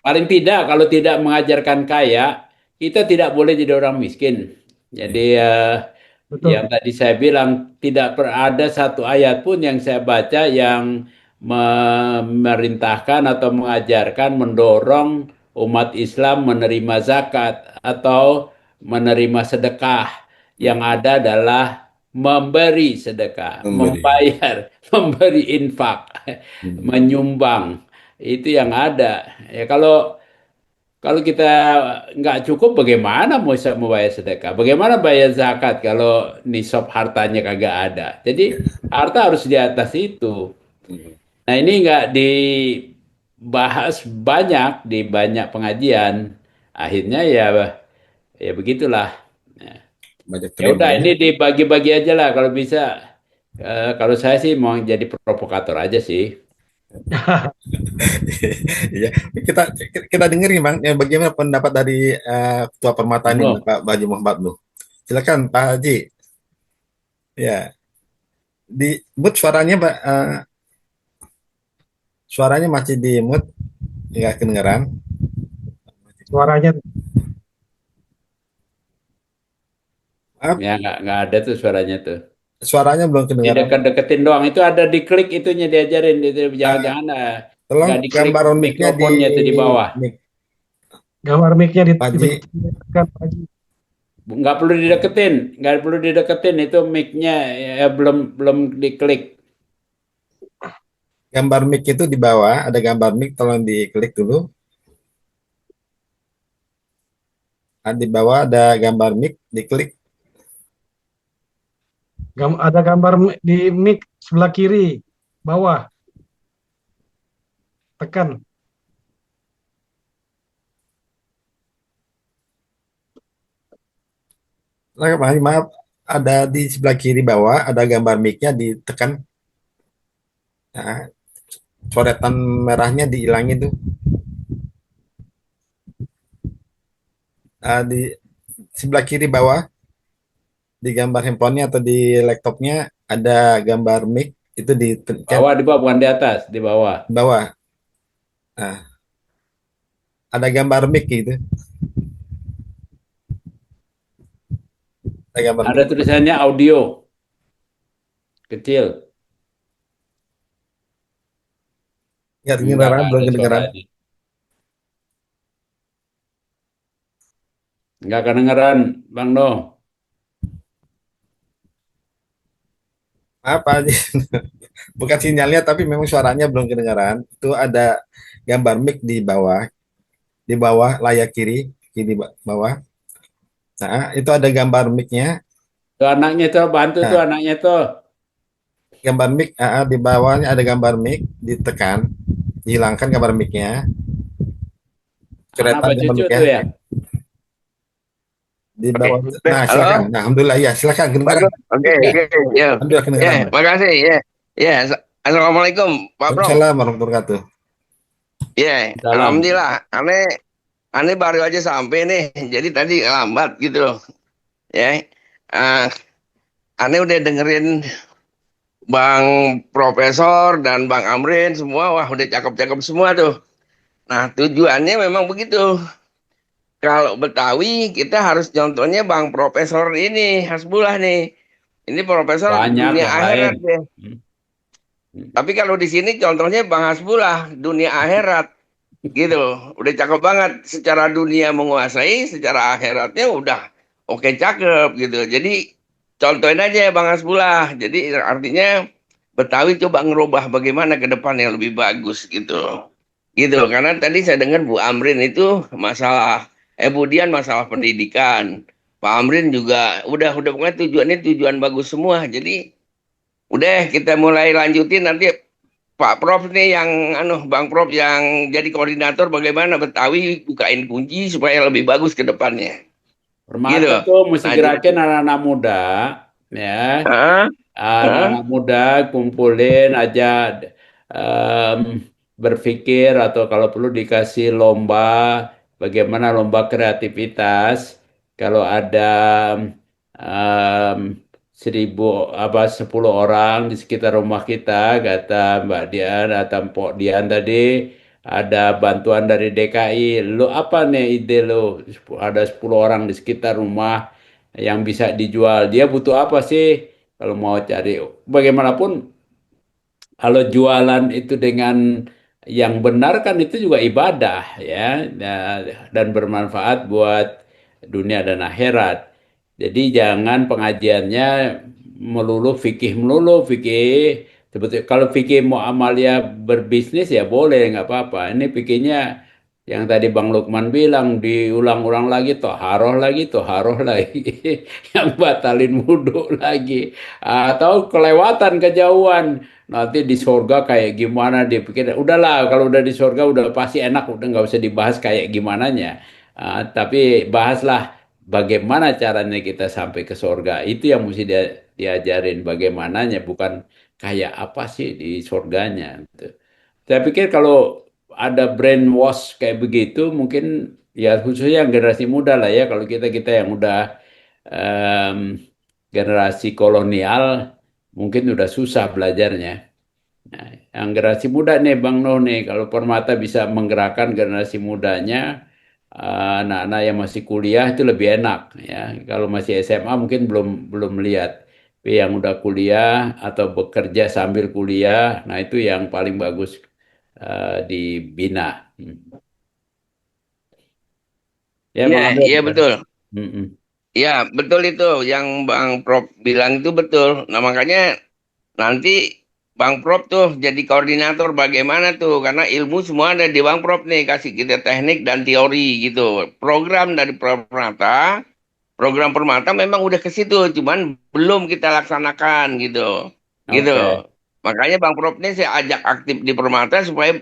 paling tidak kalau tidak mengajarkan kaya, kita tidak boleh jadi orang miskin. Jadi yang Betul. tadi saya bilang ada satu ayat pun yang saya baca yang memerintahkan atau mengajarkan mendorong umat Islam menerima zakat atau menerima sedekah. Yang ada adalah memberi sedekah, Memberi. membayar, memberi infak, Hmm. menyumbang. Itu yang ada. Ya kalau kita nggak cukup, bagaimana mau bayar sedekah? Bagaimana bayar zakat kalau nisab hartanya kagak ada? Jadi harta harus di atas itu. Hmm. Nah ini nggak dibahas banyak di banyak pengajian. Akhirnya ya begitulah. Banyak Ya terima udah ya. ini dibagi-bagi aja lah kalau bisa. Kalau saya sih mau jadi provokator aja sih. Iya, kita kita dengerin Bang, ya, bagaimana pendapat dari Ketua Permata ini Penuh. Pak Haji Muhammad Nuh. Silakan Pak Haji. Ya, di mute suaranya Pak, suaranya masih di mute, nggak kedengeran. Suaranya Maaf, Ya nggak ada tuh suaranya tuh. suaranya belum kedengeran. Didekat-deketin doang. Itu ada diklik itunya diajarin. Itu Ah, jangan-jangan tolong nggak diklik gambar mic-nya di mikrofonnya itu di bawah. mic gambar mic-nya Pak Haji. ditekan Pak Haji. Nggak perlu dideketin, nggak perlu dideketin. Itu mic-nya ya, belum belum diklik. Gambar mic itu di bawah, ada gambar mic, tolong diklik dulu. Di bawah ada gambar mic, diklik. Ada gambar di mic sebelah kiri bawah, tekan. Nah, Pak Haji, maaf, ada di sebelah kiri bawah, ada gambar mic-nya, ditekan. Nah, coretan merahnya dihilangin tuh. Di sebelah kiri bawah, di gambar handphonenya atau di laptopnya ada gambar mic, itu ditekan Bawah di bawah, bukan di atas, di bawah. di bawah. Nah, ada gambar mic gitu, ada gambar Ada mic. tulisannya audio kecil. Nggak Enggak, kedengeran, belum ada kedengeran. suaranya. Enggak kedengeran, Bang No. Apa aja? Bukan sinyalnya, tapi memang suaranya belum kedengeran. Itu ada gambar mic di bawah layar kiri, kiri bawah. Nah, itu ada gambar mic-nya. Tuh anaknya tuh, bantu tuh Nah, anaknya tuh. gambar mic, di bawahnya ada gambar mic, ditekan, hilangkan gambar mic-nya, Anak coretan apa gambar cucu mic ya, tuh ya? di Oke, bawah. Nah, silakan. halo, Nah, alhamdulillah ya, silakan kedengaran. bagus. Oke, Ya, oke, ya, Alhamdulillah ya, kedengaran, Mas. makasih, ya, ya. Assalamualaikum, Pak Prof. Waalaikumsalam warahmatullahi wabarakatuh. Ya, salam. alhamdulillah. Aneh baru aja sampai nih, jadi tadi lambat gitu loh. Ya, Ah, aneh udah dengerin Bang Profesor dan Bang Amrin semua, wah udah cakep-cakep semua tuh. Nah, tujuannya memang begitu. Kalau Betawi kita harus contohnya Bang Profesor ini, Hasbullah nih. Ini Profesor Banyak dunia yang lain. akhirat ya. Hmm. Tapi kalau di sini contohnya Bang Hasbullah, dunia akhirat gitu. Udah cakep banget. Secara dunia menguasai, secara akhiratnya udah oke cakep gitu. Jadi contohin aja ya Bang Hasbullah. Jadi artinya Betawi coba ngerubah bagaimana ke depan yang lebih bagus gitu. Gitu. Karena tadi saya dengar Bu Amrin itu masalah, Bu Dian masalah pendidikan. Pak Amrin juga udah pokoknya tujuannya tujuan bagus semua. Jadi udah kita mulai lanjutin nanti Pak Prof nih yang Bang Prof yang jadi koordinator bagaimana Betawi bukain kunci supaya lebih bagus ke depannya. Permata Gitu. tuh mesti Nah, jadi gerakin anak-anak muda, ya. ah, ah, Anak-anak muda kumpulin aja, em, berpikir atau kalau perlu dikasih lomba, bagaimana lomba kreativitas. Kalau ada em, 10 orang di sekitar rumah kita, kata Mbak Dian atau Mpok Dian tadi, ada bantuan dari DKI. Lu apa nih ide lu? Ada 10 orang di sekitar rumah yang bisa dijual. Dia butuh apa sih? Kalau mau cari, bagaimanapun kalau jualan itu dengan yang benar kan itu juga ibadah ya. Dan bermanfaat buat dunia dan akhirat. Jadi jangan pengajiannya melulu fikih. Sebetulnya kalau fikih muamalah berbisnis ya boleh, nggak apa-apa. Ini fikihnya yang tadi Bang Lukman bilang diulang-ulang lagi, toharoh lagi, yang batalin wudhu lagi, atau kelewatan kejauhan. Nanti di surga kayak gimana dia pikir, udahlah kalau udah di surga udah pasti enak, udah nggak usah dibahas kayak gimananya. Tapi bahaslah bagaimana caranya kita sampai ke surga. Itu yang mesti diajarin bagaimananya, bukan kayak apa sih di surganya. Gitu. Saya pikir kalau ada brainwash kayak begitu, mungkin ya khususnya yang generasi muda lah ya. Kalau kita yang udah em, generasi kolonial, mungkin udah susah belajarnya. Nah, yang generasi muda nih Bang Noh nih, kalau Permata bisa menggerakkan generasi mudanya, anak-anak yang masih kuliah itu lebih enak ya. Kalau masih SMA mungkin belum belum melihat. Tapi yang udah kuliah atau bekerja sambil kuliah, nah itu yang paling bagus dibina. Hmm. Ya Iya, Bang Abed. iya betul. Mm-mm. Iya, betul itu yang Bang Prof bilang itu betul. Nah, makanya nanti Bang Prof tuh jadi koordinator bagaimana tuh, karena ilmu semua ada di Bang Prof nih, kasih kita teknik dan teori gitu. Program dari program Permata memang udah ke situ, cuman belum kita laksanakan gitu. Gitu. Oke. Makanya Bang Prof nih saya ajak aktif di Permata supaya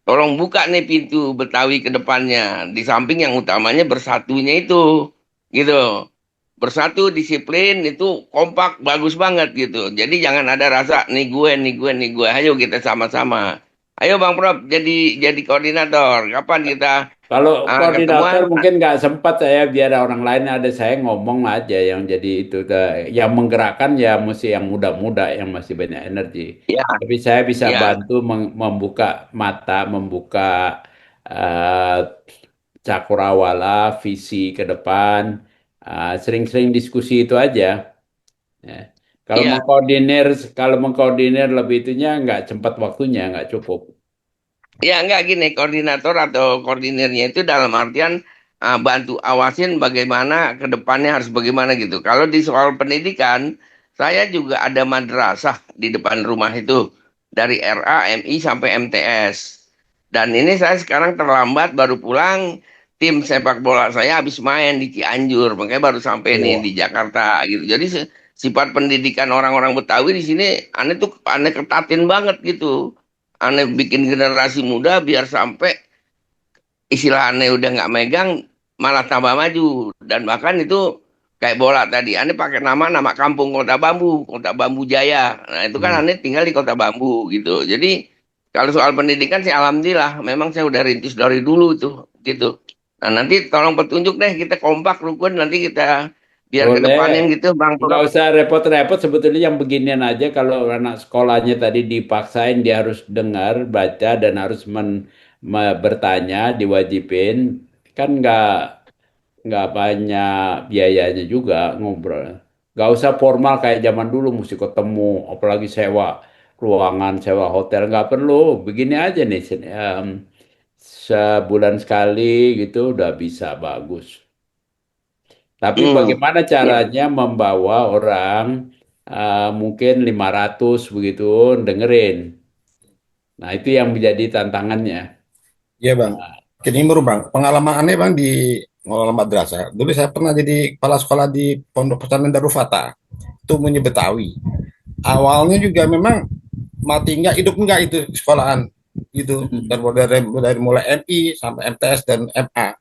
tolong buka nih pintu Betawi ke depannya. Di samping yang utamanya bersatunya itu. Gitu. Bersatu disiplin itu kompak bagus banget gitu. Jadi jangan ada rasa nih gue, nih gue, nih gue. Ayo kita sama-sama. Ayo Bang Prof jadi koordinator. Kapan kita Kalau ketemuan? koordinator mungkin nggak sempat saya biar orang lain ada saya ngomong aja yang jadi itu yang menggerakkan ya mesti yang muda-muda yang masih banyak energi. Ya, Tapi saya bisa ya, bantu membuka mata, membuka eh, cakrawala, visi ke depan, sering-sering diskusi itu aja. Ya. Kalau iya. mengkoordinir, kalau mengkoordinir lebih itunya nggak cepat waktunya, nggak cukup. Ya enggak gini, koordinator atau koordinirnya itu dalam artian bantu awasin bagaimana ke depannya harus bagaimana gitu. Kalau di soal pendidikan, saya juga ada madrasah di depan rumah itu. Dari RA, MI sampai MTS. Dan ini saya sekarang terlambat baru pulang, tim sepak bola saya habis main di Cianjur, makanya baru sampai nih Wah. di Jakarta gitu. Jadi sifat pendidikan orang-orang Betawi di sini aneh ketatin banget gitu. Aneh bikin generasi muda biar sampai istilahnya udah nggak megang malah tambah maju dan bahkan itu kayak bola tadi aneh pakai nama kampung Kota Bambu Jaya. Nah itu kan Hmm. aneh tinggal di Kota Bambu gitu. Jadi kalau soal pendidikan sih alhamdulillah memang saya udah rintis dari dulu tuh gitu. Nah nanti tolong petunjuk deh, kita kompak rukun nanti kita biar ke Boleh. depanin gitu Bang Nggak Prof. usah repot-repot sebetulnya yang beginian aja kalau anak sekolahnya tadi dipaksain dia harus dengar, baca dan harus bertanya, diwajibin kan nggak banyak biayanya juga ngobrol. Nggak usah formal kayak zaman dulu mesti ketemu, apalagi sewa ruangan, sewa hotel nggak perlu. Begini aja nih sebulan sekali gitu udah bisa bagus. Tapi Hmm. bagaimana Ya, caranya membawa orang mungkin 500 begitu dengerin. Nah, itu yang menjadi tantangannya. Iya bang. Nah, Kini baru bang. Pengalaman aneh bang di ngelola madrasah. Dulu saya pernah jadi kepala sekolah di Pondok Pesantren Darul Fatah. Itu punya Betawi. Awalnya juga memang mati enggak hidup enggak itu sekolahan gitu dari mulai MI sampai MTS dan MA.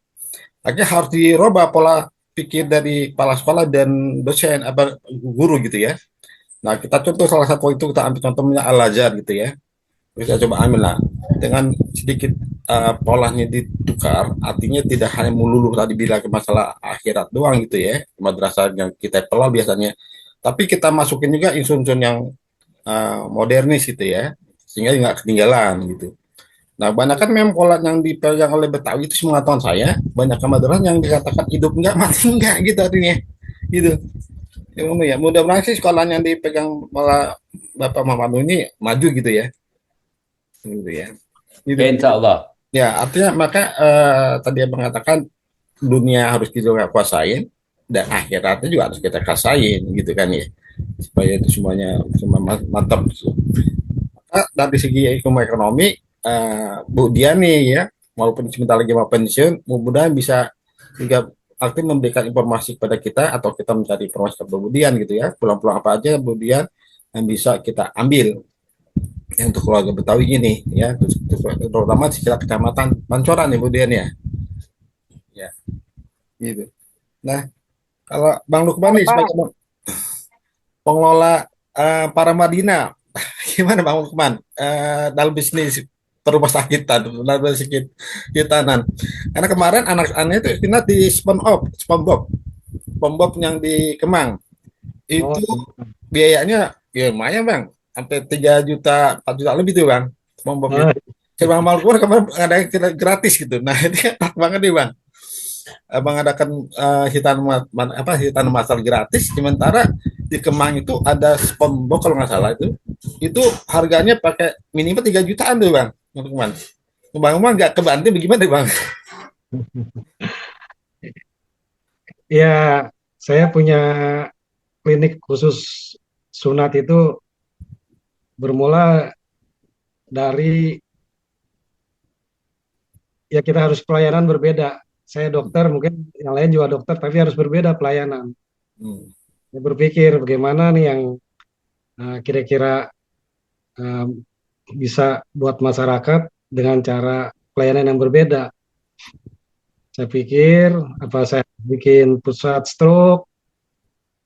Akhirnya harus dirubah pola pikir dari kepala sekolah dan dosen apa guru gitu ya. Nah kita contoh salah satu itu kita ambil contohnya Al Azhar gitu ya. Kita coba ambil lah dengan sedikit polanya ditukar, artinya tidak hanya melulu tadi bilang ke masalah akhirat doang gitu ya, madrasah yang kita pelal biasanya, tapi kita masukin juga unsur-unsur yang modernis gitu ya, sehingga nggak ketinggalan gitu. Nah, banyak kan memang pola yang dipegang oleh Betawi itu sepengetahuan saya, banyak madrasah yang dikatakan hidup enggak, mati enggak gitu artinya, gitu. Ya, mudah-mudahan sih sekolah yang dipegang malah Bapak Muhammad ini maju gitu ya, gitu ya. Gitu. insya Allah. Ya, artinya maka tadi yang mengatakan dunia harus kita kuasain dan akhiratnya juga harus kita kuasain gitu kan ya, supaya itu semuanya semua mantap. Dari segi ekonomi, Bu Dian nih ya, walaupun sebentar lagi mau pensiun, mudah-mudahan bisa juga aktif memberikan informasi kepada kita atau kita mencari informasi kepada Bu Dian gitu ya, pulang-pulang apa aja Bu Dian yang bisa kita ambil ya, untuk keluarga Betawi ini ya, terutama di sekitar kecamatan Pancoran ya Bu Dian ya, ya gitu. Nah, kalau Bang Lukman nih Pak. sebagai pengelola para Madinah, gimana Bang Lukman dalam bisnis rumah sakitan, dalam sakit hitanan? Karena kemarin anak-anaknya itu kita di SpongeBob yang di Kemang Oh, itu biayanya ya lumayan Bang, sampai 3 juta 4 juta lebih tuh Bang, SpongeBob itu. ah, Bang Malkur kemarin ada yang gratis gitu. Nah ini kan enak banget nih Bang. Mengadakan hitan masal gratis, sementara di Kemang itu ada SpongeBob kalau nggak salah itu harganya pakai minimal 3 jutaan tuh Bang, teman-teman. Bang nggak kebantu bagaimana Bang? ya, saya punya klinik khusus sunat itu bermula dari, ya kita harus pelayanan berbeda. Saya dokter, mungkin yang lain juga dokter, tapi harus berbeda pelayanan. Hmm. Saya berpikir bagaimana nih yang kira-kira eh, bisa buat masyarakat dengan cara pelayanan yang berbeda. Saya pikir, apa saya bikin pusat stroke,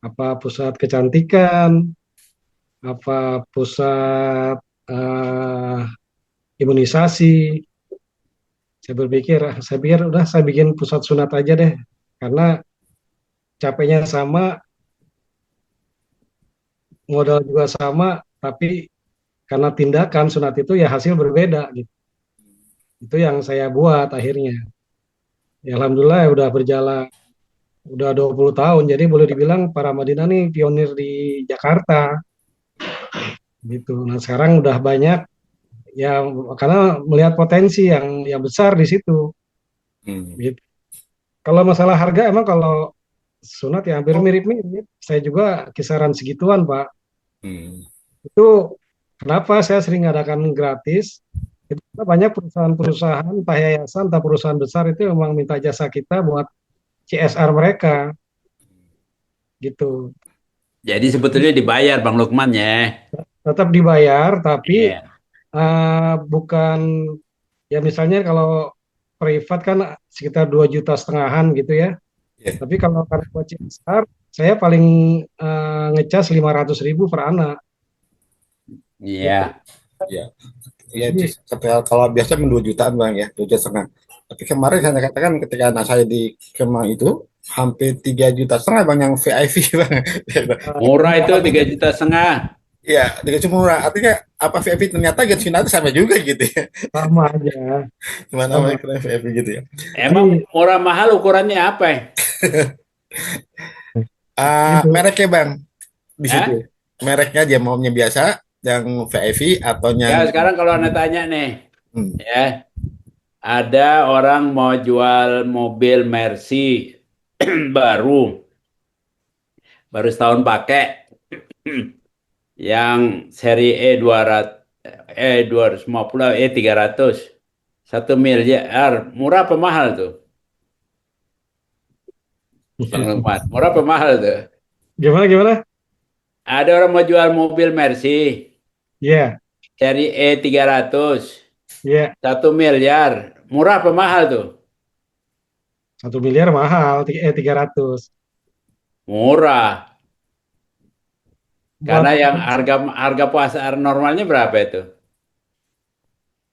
apa pusat kecantikan, apa pusat eh, imunisasi. Saya pikir udah saya bikin pusat sunat aja deh, karena capeknya sama, modal juga sama, tapi karena tindakan sunat itu ya hasil berbeda gitu. Itu yang saya buat akhirnya. Ya, alhamdulillah ya udah berjalan udah 20 tahun. Jadi boleh dibilang para Madinah nih pionir di Jakarta gitu. Nah, sekarang udah banyak ya, karena melihat potensi yang besar di situ Hmm. gitu. Kalau masalah harga, emang kalau sunat ya hampir mirip-mirip. Saya juga kisaran segituan, Pak. Hmm. Itu kenapa saya sering adakan gratis. Itu karena banyak perusahaan-perusahaan, entah yayasan, entah perusahaan besar itu memang minta jasa kita buat CSR mereka gitu. Jadi sebetulnya dibayar Bang Lukman ya. Tetap dibayar, tapi Iya. bukan, ya misalnya kalau privat kan sekitar 2,5 jutaan gitu ya. Ya, Tapi kalau karena buat CSR, saya paling ngecas 500.000 per anak gitu. Iya. ya, ya Jadi kalau biasa 2 jutaan Bang ya, 2,5 juta. Tapi kemarin saya katakan ketika anak saya di Kemang itu hampir 3,5 juta Bang yang VIP Bang. Murah itu 3,5 juta. Ya, dengan cuma murah. Artinya apa VIP ternyata gitu itu sama juga gitu ya. sama aja, Gimana sama. mereka VIP gitu ya. Emang Jadi murah mahal ukurannya apa ya? itu Mereknya Bang di situ. Hah? Mereknya aja maunya biasa yang VIP atau yang Ya sekarang kalau Anda tanya nih, hmm, ya ada orang mau jual mobil Mercy baru, baru setahun pakai, yang seri E200, E250, E300, 1 miliar, murah apa mahal tuh? Bang Lukman, murah apa mahal tuh? gimana gimana? Ada orang mau jual mobil Mercy, Ya, seri E300, ya, 1 miliar, murah apa mahal tuh? 1 miliar mahal, 300. Murah, Buat karena yang harga harga pasar normalnya berapa itu?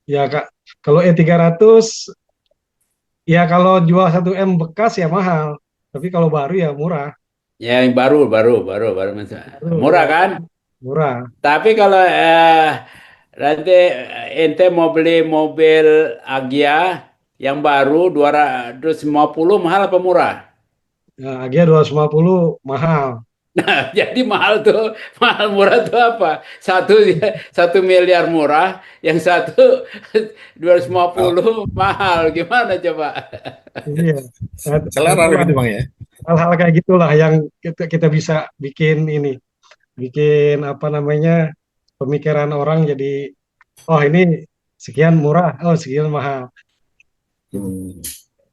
ya Kak, kalau E300 ya kalau jual 1 M bekas ya mahal, tapi kalau baru ya murah. Ya, yang baru, Baru murah ya kan? murah. Tapi kalau nanti ente mau beli mobil Agya yang baru 250, mahal apa murah? Nah, Agia 250 mahal. Nah, jadi mahal tuh, mahal murah tuh apa? Satu miliar murah, yang satu Oh, 250 mahal. Gimana coba? Iya. Nah, selera itulah gitu Bang ya. hal-hal kayak gitulah yang kita bisa bikin ini, bikin apa namanya pemikiran orang jadi, oh ini sekian murah, oh sekian mahal. Hmm.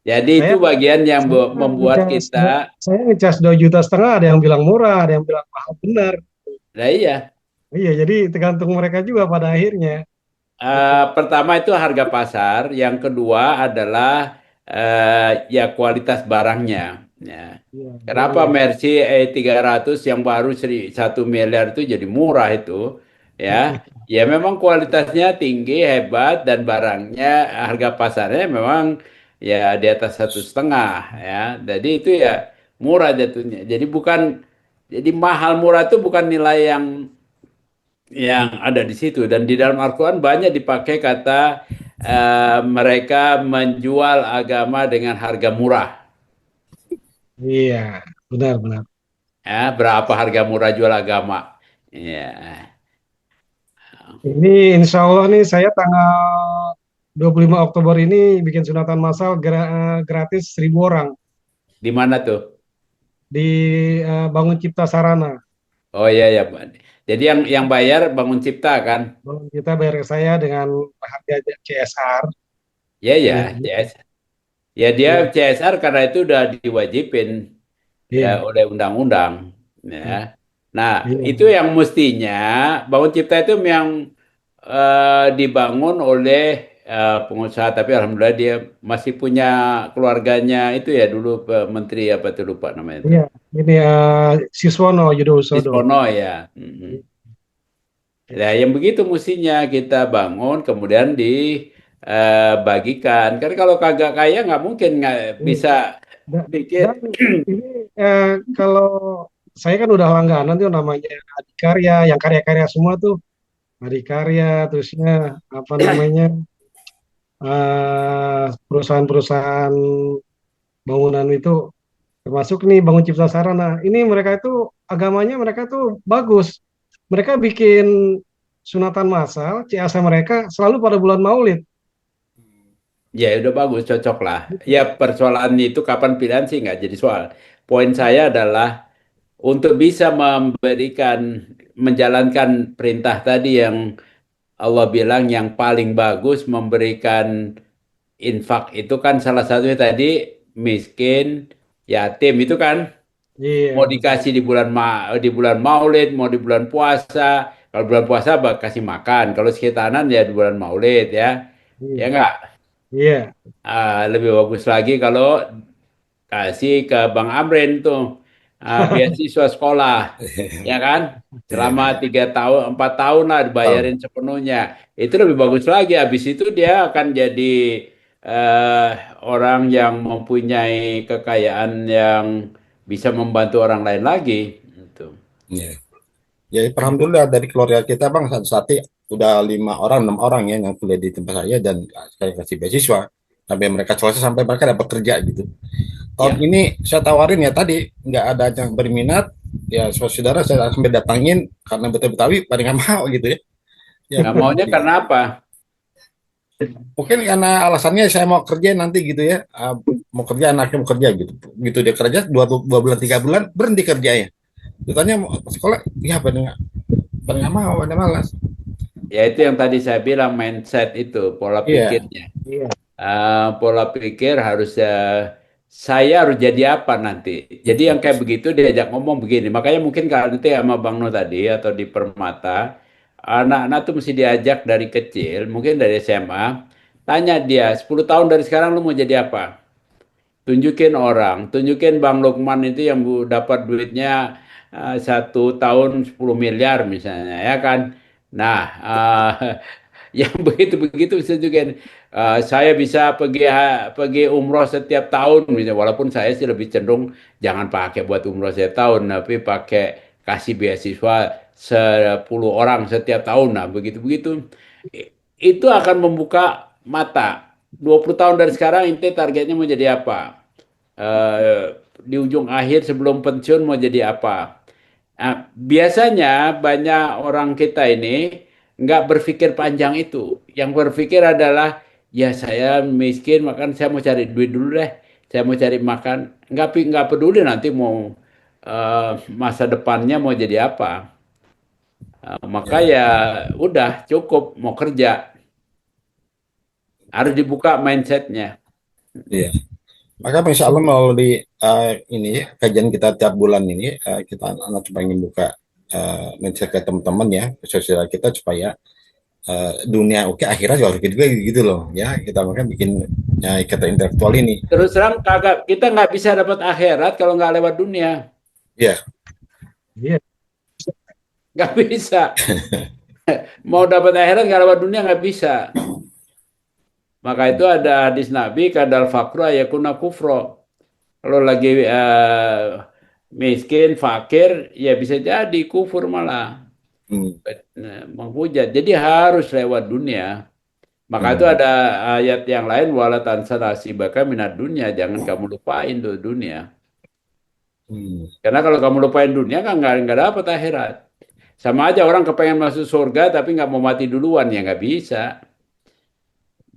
Jadi itu Saya bagian yang saya membuat ngecas kita, saya ngecas 2,5 juta, ada yang bilang murah, ada yang bilang mahal benar. nah iya, Iya, jadi tergantung mereka juga pada akhirnya. Gitu. pertama itu harga pasar, yang kedua adalah ya kualitas barangnya. Ya. Iya, Kenapa iya, Mercy E300 yang baru 1 miliar itu jadi murah itu? Ya, ya memang kualitasnya tinggi, hebat, dan barangnya harga pasarnya memang ya di atas 1,5 ya. Jadi itu ya murah jatuhnya. Jadi mahal murah itu bukan nilai yang ada di situ. Dan di dalam Al-Quran banyak dipakai kata mereka menjual agama dengan harga murah. iya, benar, benar. Ya, berapa harga murah jual agama? Ya. Ini insya Allah nih saya tanggal 25 Oktober ini bikin sunatan massal gratis 1.000 orang Di mana tuh? di Bangun Cipta Sarana. Oh iya ya. Jadi yang bayar Bangun Cipta kan? Bangun Cipta bayar ke saya dengan harga CSR. Ya ya, Iya, CSR. Ya dia iya, CSR karena itu udah diwajibin ya iya, oleh undang-undang. Ya. Nah, iya, itu yang mestinya Bangun Cipta itu yang dibangun oleh pengusaha, tapi alhamdulillah dia masih punya keluarganya itu ya dulu menteri apa tuh lupa namanya itu. iya. Ini Siswono Yudhoyono. Diskono ya. Mhm. Nah, yang begitu mestinya kita bangun kemudian dibagikan. Kan kalau kagak kaya nggak mungkin nggak Iya. bisa bikin. Dan ini kalau saya kan udah langganan tuh namanya Adikarya, yang karya-karya semua tuh Adikarya, terusnya apa namanya perusahaan-perusahaan bangunan itu termasuk nih Bangun Cipta Sarana. Ini mereka itu agamanya mereka tuh bagus. Mereka bikin sunatan massal, CAC mereka selalu pada bulan Maulid. Ya udah bagus, cocok lah. Ya persoalan itu kapan pilihan sih nggak jadi soal. Poin saya adalah untuk bisa menjalankan perintah tadi yang Allah bilang yang paling bagus memberikan infak itu kan salah satunya tadi miskin, yatim itu kan Iya, mau betul. dikasih di bulan Maulid, mau di bulan puasa. Kalau bulan puasa kasih makan, kalau sekitaran ya di bulan Maulid ya. Ya Iya, enggak? iya, Lebih bagus lagi kalau kasih ke Bang Amrin tuh beasiswa sekolah, ya kan? Selama Iya. 3 tahun, 4 tahun lah dibayarin Tahun. sepenuhnya. Itu lebih bagus lagi. Habis itu dia akan jadi eh, orang yang mempunyai kekayaan yang bisa membantu orang lain lagi. Gitu. Iya. Ya, alhamdulillah dari keluarga kita Bang saat ini udah 5 orang, 6 orang ya yang kuliah di tempat saya dan saya kasih beasiswa sampai mereka selesai sampai mereka dapat kerja gitu. Tahun Ya, ini saya tawarin ya tadi nggak ada yang berminat ya saudara saya sampai datangin karena betul Betawi pada nggak mau gitu ya. Ya nggak maunya karena apa? mungkin karena alasannya saya mau kerja nanti gitu ya. Mau kerja anaknya mau kerja gitu. Gitu dia kerja 2 bulan 3 bulan berhenti kerjanya. Ditanya mau sekolah ya pada nggak mau pada malas. Ya itu yang tadi saya bilang mindset itu, pola Iya. pikirnya. iya, Pola pikir harus saya harus jadi apa nanti. Jadi yang kayak begitu diajak ngomong begini. Makanya mungkin kalau nanti sama Bang No tadi atau di Permata, anak-anak tuh mesti diajak dari kecil, mungkin dari SMA, tanya dia 10 tahun dari sekarang lu mau jadi apa? Tunjukin orang, tunjukin Bang Lukman itu yang dapat duitnya 1 tahun 10 miliar misalnya, ya kan? Nah, yang begitu-begitu bisa juga saya bisa pergi umroh setiap tahun misalnya, walaupun saya sih lebih cenderung jangan pakai buat umroh setiap tahun, tapi pakai kasih beasiswa 10 orang setiap tahun. Nah, begitu-begitu itu akan membuka mata. 20 tahun dari sekarang inti targetnya mau jadi apa? Di ujung akhir sebelum pensiun mau jadi apa? Biasanya banyak orang kita ini nggak berpikir panjang itu. Yang berpikir adalah, ya saya miskin, makan saya mau cari duit dulu deh. Saya mau cari makan. Nggak peduli nanti mau masa depannya mau jadi apa. Maka Ya, ya udah cukup mau kerja. Harus dibuka mindsetnya. iya. Maka insya Allah melalui ini kajian kita tiap bulan ini kita anak coba ingin buka mindset ke teman-teman ya, ke sosial kita supaya dunia oke akhirat juga juga gitu loh ya. Kita makanya bikin ikatan intelektual ini. Terus terang kita nggak bisa dapat akhirat kalau nggak lewat dunia. Ya, Iya, Nggak bisa. Mau dapat akhirat nggak lewat dunia nggak bisa. Maka itu ada hadis Nabi, kadal fakru ayakuna kufro. Kalau lagi miskin, fakir, ya bisa jadi kufur malah. hmm, Menghujat. Jadi harus lewat dunia. Maka itu hmm, ada ayat yang lain, wala tansa nasibaka minat dunia. Jangan kamu lupain tuh dunia. hmm, Karena kalau kamu lupain dunia kan nggak dapat akhirat. Sama aja orang kepengen masuk surga tapi nggak mau mati duluan ya nggak bisa.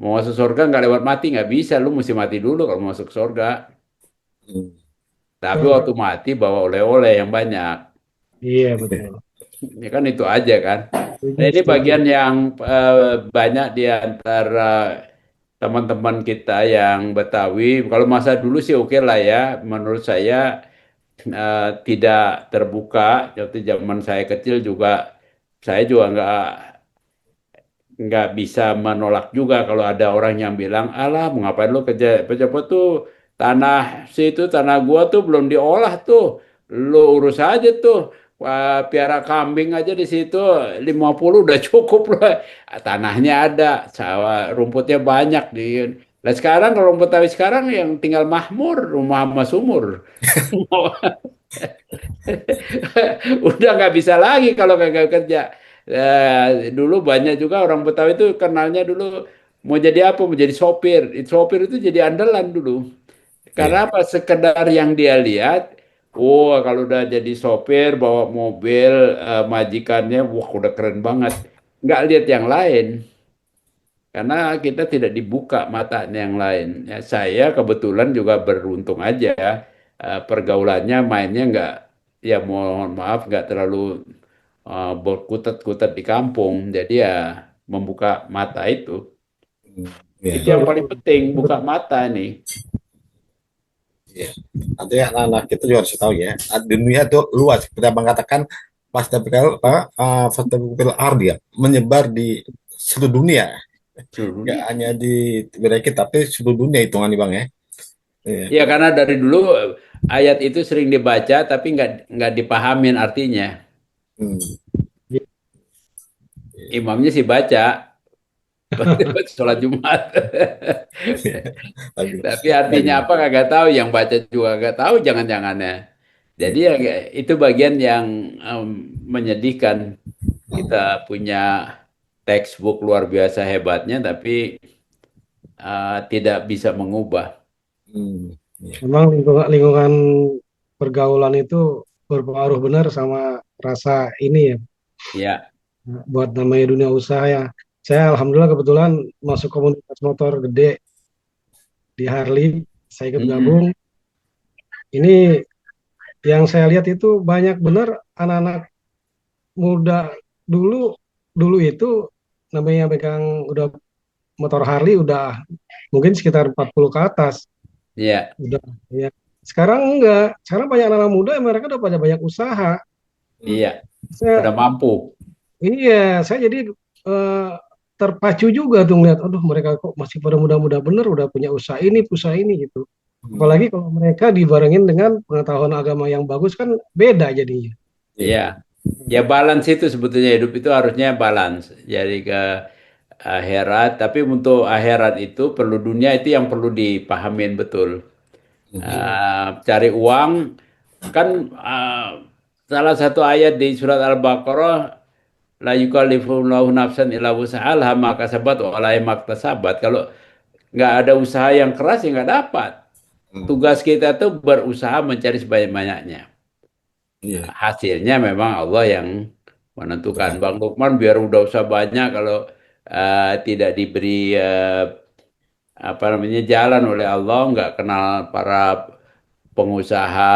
Mau masuk surga nggak lewat mati nggak bisa. Lu mesti mati dulu kalau mau masuk surga. hmm. Tapi betul, waktu mati bawa oleh-oleh yang banyak. iya betul. Ya kan itu aja kan. Nah, Setuju, ini setuju. bagian yang banyak di antara teman-teman kita yang Betawi. Kalau masa dulu sih oke lah ya. Menurut saya tidak terbuka. Waktu zaman saya kecil juga saya juga nggak bisa menolak juga kalau ada orang yang bilang, alah, mau ngapain lu kerja pejabat tuh tanah situ tanah gua tuh belum diolah tuh, lu urus aja tuh. Wah, piara kambing aja di situ 50 udah cukup loh. Tanahnya ada, sawah rumputnya banyak di. Nah sekarang kalau rumput Betawi sekarang yang tinggal makmur, rumah sama sumur. Udah nggak bisa lagi kalau kagak kerja. Dulu banyak juga orang Betawi itu kenalnya dulu mau jadi apa? Mau jadi sopir. Sopir itu jadi andalan dulu. Ya, Karena apa? Sekedar yang dia lihat, oh kalau udah jadi sopir bawa mobil majikannya, wah udah keren banget. Nggak lihat yang lain. Karena kita tidak dibuka mata yang lain. Ya, saya kebetulan juga beruntung aja. Pergaulannya mainnya nggak, ya mohon maaf nggak terlalu berkutat-kutat di kampung. Jadi ya membuka mata itu. hmm, ya, Itu Betul, yang paling betul. penting, buka Betul. mata nih. ya. Nanti anak-anak kita juga harus tahu ya. Dunia itu luas. Kita mengatakan fast travel art ya menyebar di seluruh dunia. Seluruh Nggak dunia. hanya di wilayah kita, tapi seluruh dunia hitungan nih bang ya. Iya. Ya karena dari dulu ayat itu sering dibaca tapi nggak dipahamin artinya. Hmm. Iya, Imamnya sih baca, sholat Jumat. Tapi Tapi lagi artinya apa kagak tahu, yang baca juga kagak tahu jangan-jangannya. Jadi ya. ya itu bagian yang em, menyedihkan. Kita punya textbook luar biasa hebatnya tapi tidak bisa mengubah. Hmm. Ya. memang lingkungan pergaulan itu berpengaruh benar sama rasa ini ya, Ya, buat namanya dunia usaha ya. Saya alhamdulillah kebetulan masuk komunitas motor gede di Harley, saya ikut mm-mm. gabung. Ini yang saya lihat itu banyak benar anak-anak muda dulu dulu itu namanya pegang udah motor Harley udah mungkin sekitar 40 ke atas. Ya, Udah ya. Sekarang enggak. Sekarang banyak anak muda yang mereka udah pada banyak usaha. Hmm. iya, Saya udah mampu. iya, saya jadi eh, terpacu juga tuh ngeliat, aduh mereka kok masih pada muda-muda bener udah punya usaha ini gitu. Hmm. Apalagi kalau mereka dibarengin dengan pengetahuan agama yang bagus kan beda jadinya. Iya, ya balance itu sebetulnya hidup itu harusnya balance. Jadi ke akhirat, tapi untuk akhirat itu perlu dunia itu yang perlu dipahamin betul. Hmm. Iya, Cari uang kan salah satu ayat di surat Al-Baqarah, la yukallifullahu nafsan illa wus'aha ma kasabat wa alaiha maktasabat. Kalau nggak ada usaha yang keras ya nggak dapat. Hmm. Tugas kita tuh berusaha mencari sebanyak-banyaknya. Iya. Hasilnya memang Allah yang menentukan. Bang Lukman biar udah usah banyak kalau tidak diberi apa namanya jalan oleh Allah, nggak kenal para pengusaha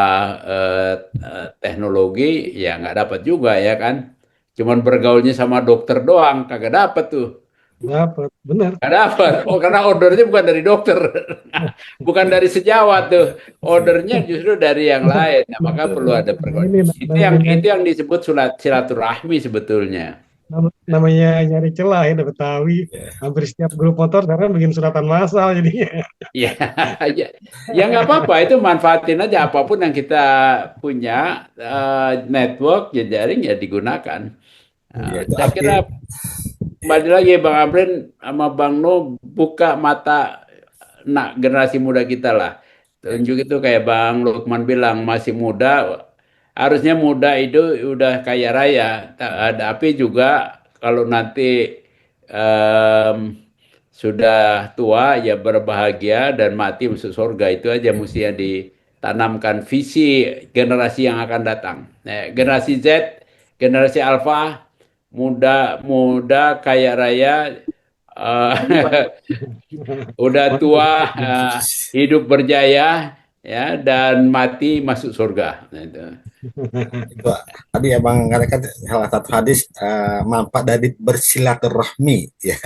teknologi, ya nggak dapat juga ya kan. Cuman bergaulnya sama dokter doang, kagak dapat tuh. Dapat, benar. Nggak dapat. Oh, karena ordernya bukan dari dokter. Bukan dari sejawat tuh. Ordernya justru dari yang lain. Nah, maka perlu ada Nah, pergaulan. ini Itu yang disebut silaturahmi sebetulnya. namanya nyari celah ya, Betawi. Ya. Hampir setiap grup motor sekarang bikin suratan massal jadinya. Ya, ya, ya nggak apa-apa. Itu manfaatin aja apapun yang kita punya, network, jejaring ya digunakan. Ya, itu Saya arti kira kembali lagi Bang Amrin sama Bang No buka mata generasi muda kita lah. ya, Tunjuk itu kayak Bang Lukman bilang masih muda, harusnya muda itu udah kaya raya. Tapi juga kalau nanti em, sudah tua ya berbahagia dan mati masuk surga, itu aja mestinya ditanamkan visi generasi yang akan datang. Generasi Z, generasi Alpha, muda muda kaya raya, eh, udah tua, hidup berjaya ya dan mati masuk surga. Nah, itu. itu tadi abang katakan salah satu hadis manfaat dari bersilaturahmi ya.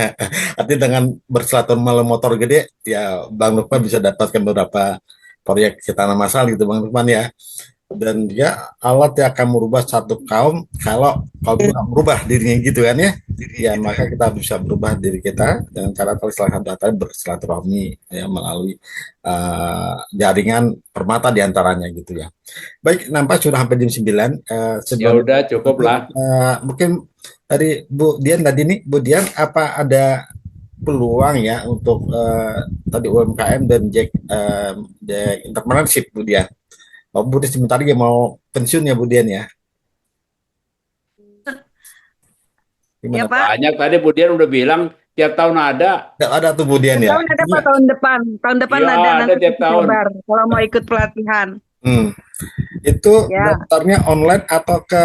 Artinya dengan bersilaturahmi malam motor gede ya Bang Lukman bisa dapatkan beberapa proyek tanah masal gitu Bang Lukman ya. Dan dia Allah yang akan merubah satu kaum kalau kaum itu nggak merubah dirinya gitu kan ya. Ya maka kita bisa berubah diri kita dengan cara salah satu antara bersilaturahmi ya melalui jaringan permata diantaranya gitu ya. Baik, nampak sudah hampir jam 9. Ya Sebelum udah cukup tutup, lah. mungkin dari Bu Dian tadi nih, Bu Dian, apa ada peluang ya untuk tadi UMKM dan Jack Entrepreneurship, Bu Dian? Oh, Bu Dian sebentar lagi mau pensiun ya, Bu Dian ya? Ya Gimana, Pak? Pak. Banyak tadi Bu Dian udah bilang tiap tahun ada. Nggak ada tuh Bu Dian ya? Tahun ada Pak Artinya, tahun depan. Tahun depan Iya ada ada nanti tiap kasih tahun. kabar kalau mau ikut pelatihan. hmm, itu Ya. daftarnya online atau ke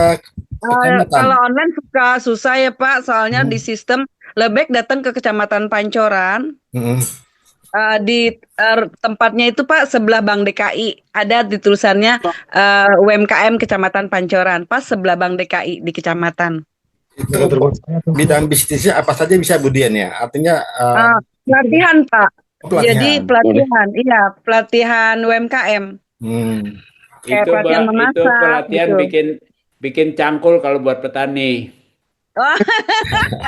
kecamatan? Kalau online suka susah ya Pak, soalnya di Hmm, sistem lebih baik datang ke Kecamatan Pancoran. hmm, Di tempatnya itu Pak sebelah Bank DKI ada di tulisannya UMKM Kecamatan Pancoran, pas sebelah Bank DKI di kecamatan. itu Kalau terbang saya tuh. bidang bisnisnya apa saja bisa Bu Dian ya? Artinya Pelatihan Pak, jadi pelatihan. pelatihan, iya pelatihan UMKM, Hmm. kayak Itu pelatihan itu memasak pelatihan gitu. bikin bikin cangkul kalau buat petani. Oh,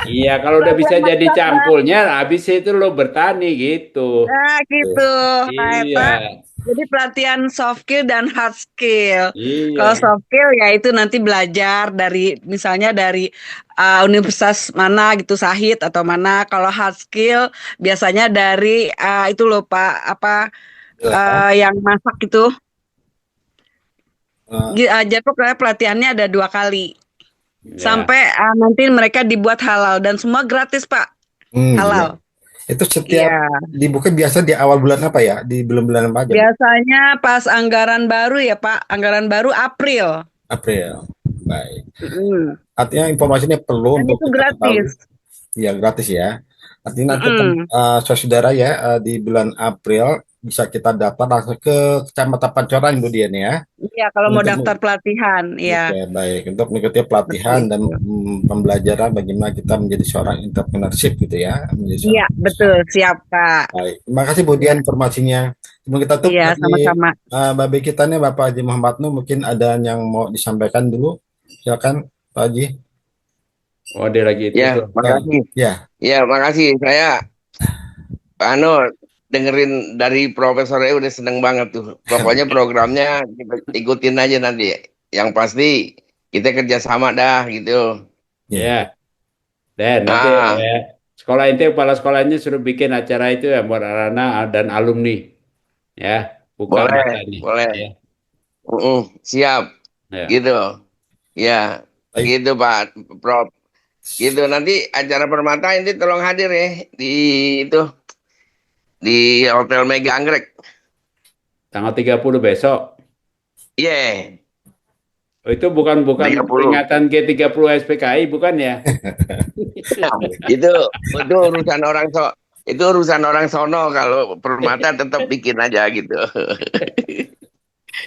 Iya, kalau udah bisa pelatihan jadi masak Pak. cangkulnya, habis itu lo bertani gitu. Nah gitu, nah, Iya, Pak. Jadi pelatihan soft skill dan hard skill. iya. Kalau soft skill ya itu nanti belajar dari misalnya dari universitas mana gitu Sahid atau mana. Kalau hard skill biasanya dari itu loh Pak apa Jelas. yang masak itu. Eh, Jadi pokoknya pelatihannya ada 2 kali Ya. sampai nanti mereka dibuat halal dan semua gratis Pak iya. halal. Itu setiap Iya. dibuka biasa di awal bulan apa ya? Di bulan-bulan apa aja, Bu? Biasanya pas anggaran baru ya Pak, anggaran baru April. April. Baik. Mm. Artinya informasinya perlu Dan untuk itu kita gratis. ketahui. Ya, gratis ya. Artinya nanti Mm-mm. saudara ya di bulan April bisa kita dapat langsung ke Kecamatan Pancoran, Bu Dian ya. Iya, kalau mau Untuk daftar pelatihan, Oke, ya baik. Untuk mengikuti pelatihan seperti dan itu. pembelajaran bagaimana kita menjadi seorang entrepreneurship gitu ya, menjadi Iya, seorang betul, pengusaha. siap Kak. Baik. Terima kasih Bu Ya, Dian informasinya. Sebelum kita tutup iya, dari sama-sama. Babe kita nih Bapak Haji Muhammad Nuh mungkin ada yang mau disampaikan dulu. Silakan Pak Haji. Oh, dia lagi Ya, tutup. makasih. Ya, Ya, makasih. Saya anu dengerin dari profesornya udah seneng banget tuh. Pokoknya programnya kita ikutin aja nanti. Yang pasti kita kerjasama dah gitu. ya. Ya, dan nanti Ah, sekolah inti kepala sekolahnya suruh bikin acara itu ya buat anak-anak dan alumni. Ya, buka boleh, mata nih. boleh. Ya, Siap, ya. gitu. Ya, Baik. gitu Pak Prof. Gitu nanti acara permata ini tolong hadir ya di itu di Hotel Mega Anggrek. Tanggal 30 besok. Iya. Oh, itu bukan 30. peringatan G30 SPKI, bukan ya? Itu urusan orang sono, kalau Permata tetap bikin aja gitu.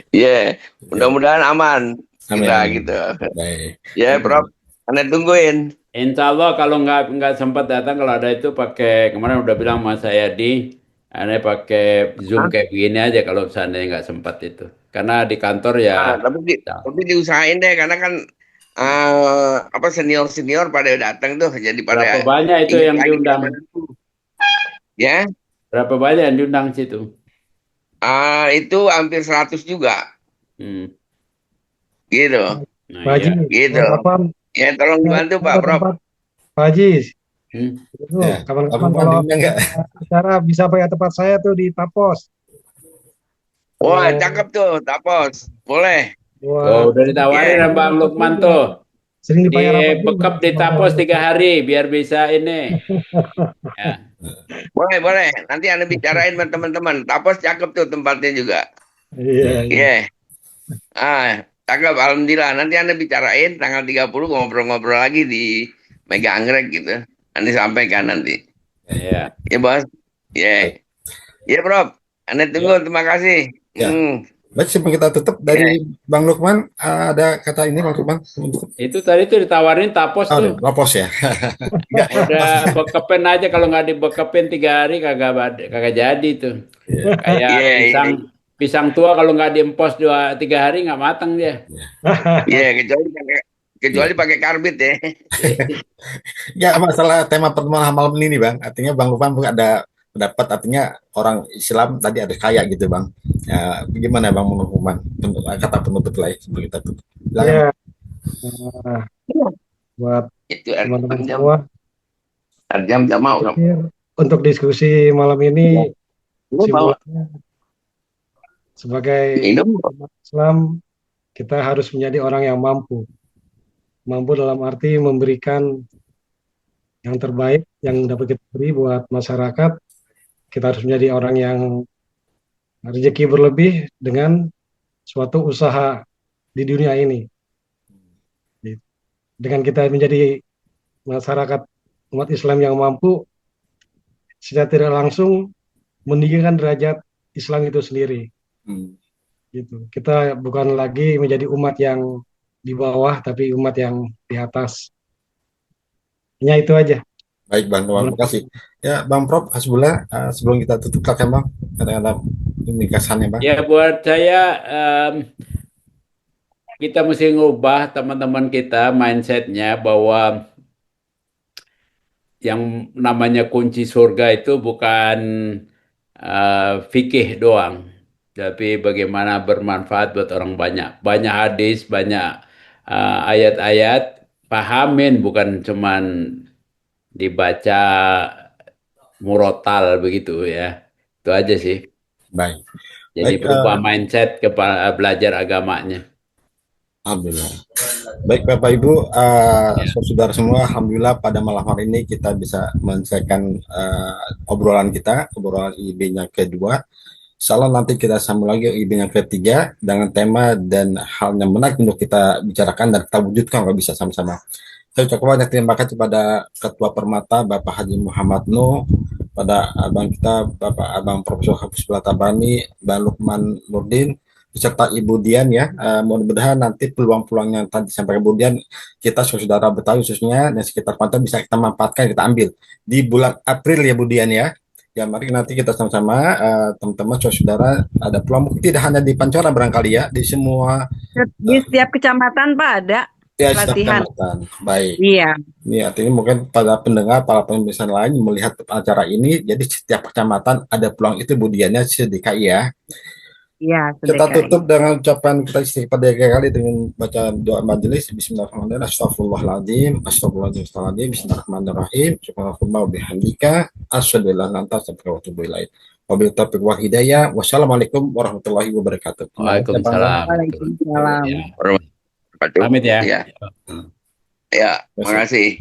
Ya, mudah-mudahan aman Amin, kita amin. gitu. Baik. Ya, Prof. Anda tungguin. Insya Allah kalau nggak sempat datang, kalau ada itu pakai, kemarin udah bilang Mas Sayadi, Anda pakai Zoom kayak begini aja kalau seandainya nggak sempat itu. Karena di kantor ya, Tapi diusahain deh, karena kan senior pada datang tuh, jadi berapa pada banyak itu ingat yang lagi diundang? zaman dulu. Ya, Berapa banyak yang diundang situ? itu hampir 100 juga, Hmm. gitu. Nah, Pak Haji, iya. Gitu. kapan Ya, tolong dibantu Pak ada Prof. tempat Pak Haji, Hmm. itu Ya, kapan-kapan apa kalau diundang nggak? acara bisa pakai tempat saya tuh di Tapos. Wah, Yang cakep tuh, Tapos. Boleh. Oh, buat udah ditawarin Ya, sama Bang rapat Lukman juga. tuh. Sering dipakai rapat juga Dibekap di sama Tapos Bang 3 Lukman. hari biar bisa ini. Ya. boleh, boleh. Nanti Anda bicarain sama teman-teman. Tapos cakep tuh tempatnya juga. Iya, Ya. iya. Cakep. Alhamdulillah. Nanti Anda bicarain tanggal 30 ngobrol-ngobrol lagi di Mega Anggrek gitu. Nanti sampaikan nanti. Ya. Ya, Bos. Ya. Baik. Ya, Prof. Anda tunggu. Terima kasih. Ya. Baik, sebelum kita tutup dari Bang Lukman, ada kata ini Bang Lukman untuk Itu tadi tuh ditawarin Tapos tuh. Lapos ya. Enggak. Udah bekepin aja, kalau nggak dibekepin 3 hari kagak jadi tuh. Kayak pisang tua kalau nggak diempos 2-3 hari nggak matang dia. Iya, kecuali pakai karbit ya. Ya, masalah tema pertemuan malam ini Bang. Artinya Bang Lukman ada pendapat, artinya orang Islam tadi ada kaya gitu Bang. Ya, gimana Bang Lukman? Kata penutup lah ya, sebelum kita tutup. Silakan. Ya, buat Itu teman-teman semua, jam mau. untuk diskusi malam ini, simpulannya sebagai umat Islam, kita harus menjadi orang yang mampu dalam arti memberikan yang terbaik yang dapat kita beri buat masyarakat. Kita harus menjadi orang yang rezeki berlebih dengan suatu usaha di dunia ini. Dengan kita menjadi masyarakat umat Islam yang mampu, secara tidak langsung meninggikan derajat Islam itu sendiri. Gitu. Kita bukan lagi menjadi umat yang di bawah, tapi umat yang di atas. Hanya itu aja. Baik Bang, terima kasih. Ya Bang Prof, Hasbullah, sebelum kita tutup kan Bang, ada indikasinya Bang. Ya, buat saya kita mesti ngubah teman-teman kita mindsetnya bahwa yang namanya kunci surga itu bukan fikih doang, tapi bagaimana bermanfaat buat orang banyak. Banyak hadis, banyak ayat-ayat, pahamin, bukan cuman dibaca murotal begitu ya. Itu aja sih. Baik. Jadi Baik, berubah mindset kepada belajar agamanya. Alhamdulillah. Baik Bapak Ibu, saudara semua, alhamdulillah pada malam hari ini kita bisa menyelesaikan obrolan IB-nya kedua. Insyaallah nanti kita sambung lagi IB-nya ketiga dengan tema dan hal yang menarik untuk kita bicarakan dan kita wujudkan kalau bisa sama-sama. Saya ucapkan banyak terima kasih kepada Ketua Permata Bapak Haji Muhammad Nuh, pada abang kita Bapak Abang Profesor Hafizullah Tabani, Bang Lukman Nurdin, beserta Ibu Dian ya. Mudah-mudahan nanti peluang-peluang yang tadi disampaikan Ibu Dian, kita saudara Betawi khususnya dan sekitar pantai bisa kita manfaatkan, kita ambil di bulan April ya Bu Dian ya. Ya mari nanti kita sama-sama teman-teman saudara, ada peluang mungkin tidak hanya di Pancoran barangkali ya, di semua di setiap kecamatan Pak ada ya, pelatihan. Baik. Iya. Ini artinya mungkin pada pendengar, para pemirsa lain melihat acara ini, jadi setiap kecamatan ada peluang itu Bu Diannya sedekah ya. Iya, Kita tutup dengan ucapan kita istighfar 3 kali dengan baca doa majelis. Bismillahirrahmanirrahim. Astagfirullahaladzim. Astagfirullahaladzim. Bismillahirrahmanirrahim. Subhanallah wa bihamdika. Asyhadu an la ilaha illa anta astaghfiruka wa atubu ilaik. Wabillahi taufiq wal hidayah. Wassalamualaikum warahmatullahi wabarakatuh. Waalaikumsalam. Waalaikumsalam. Pamit ya. Ya, terima kasih.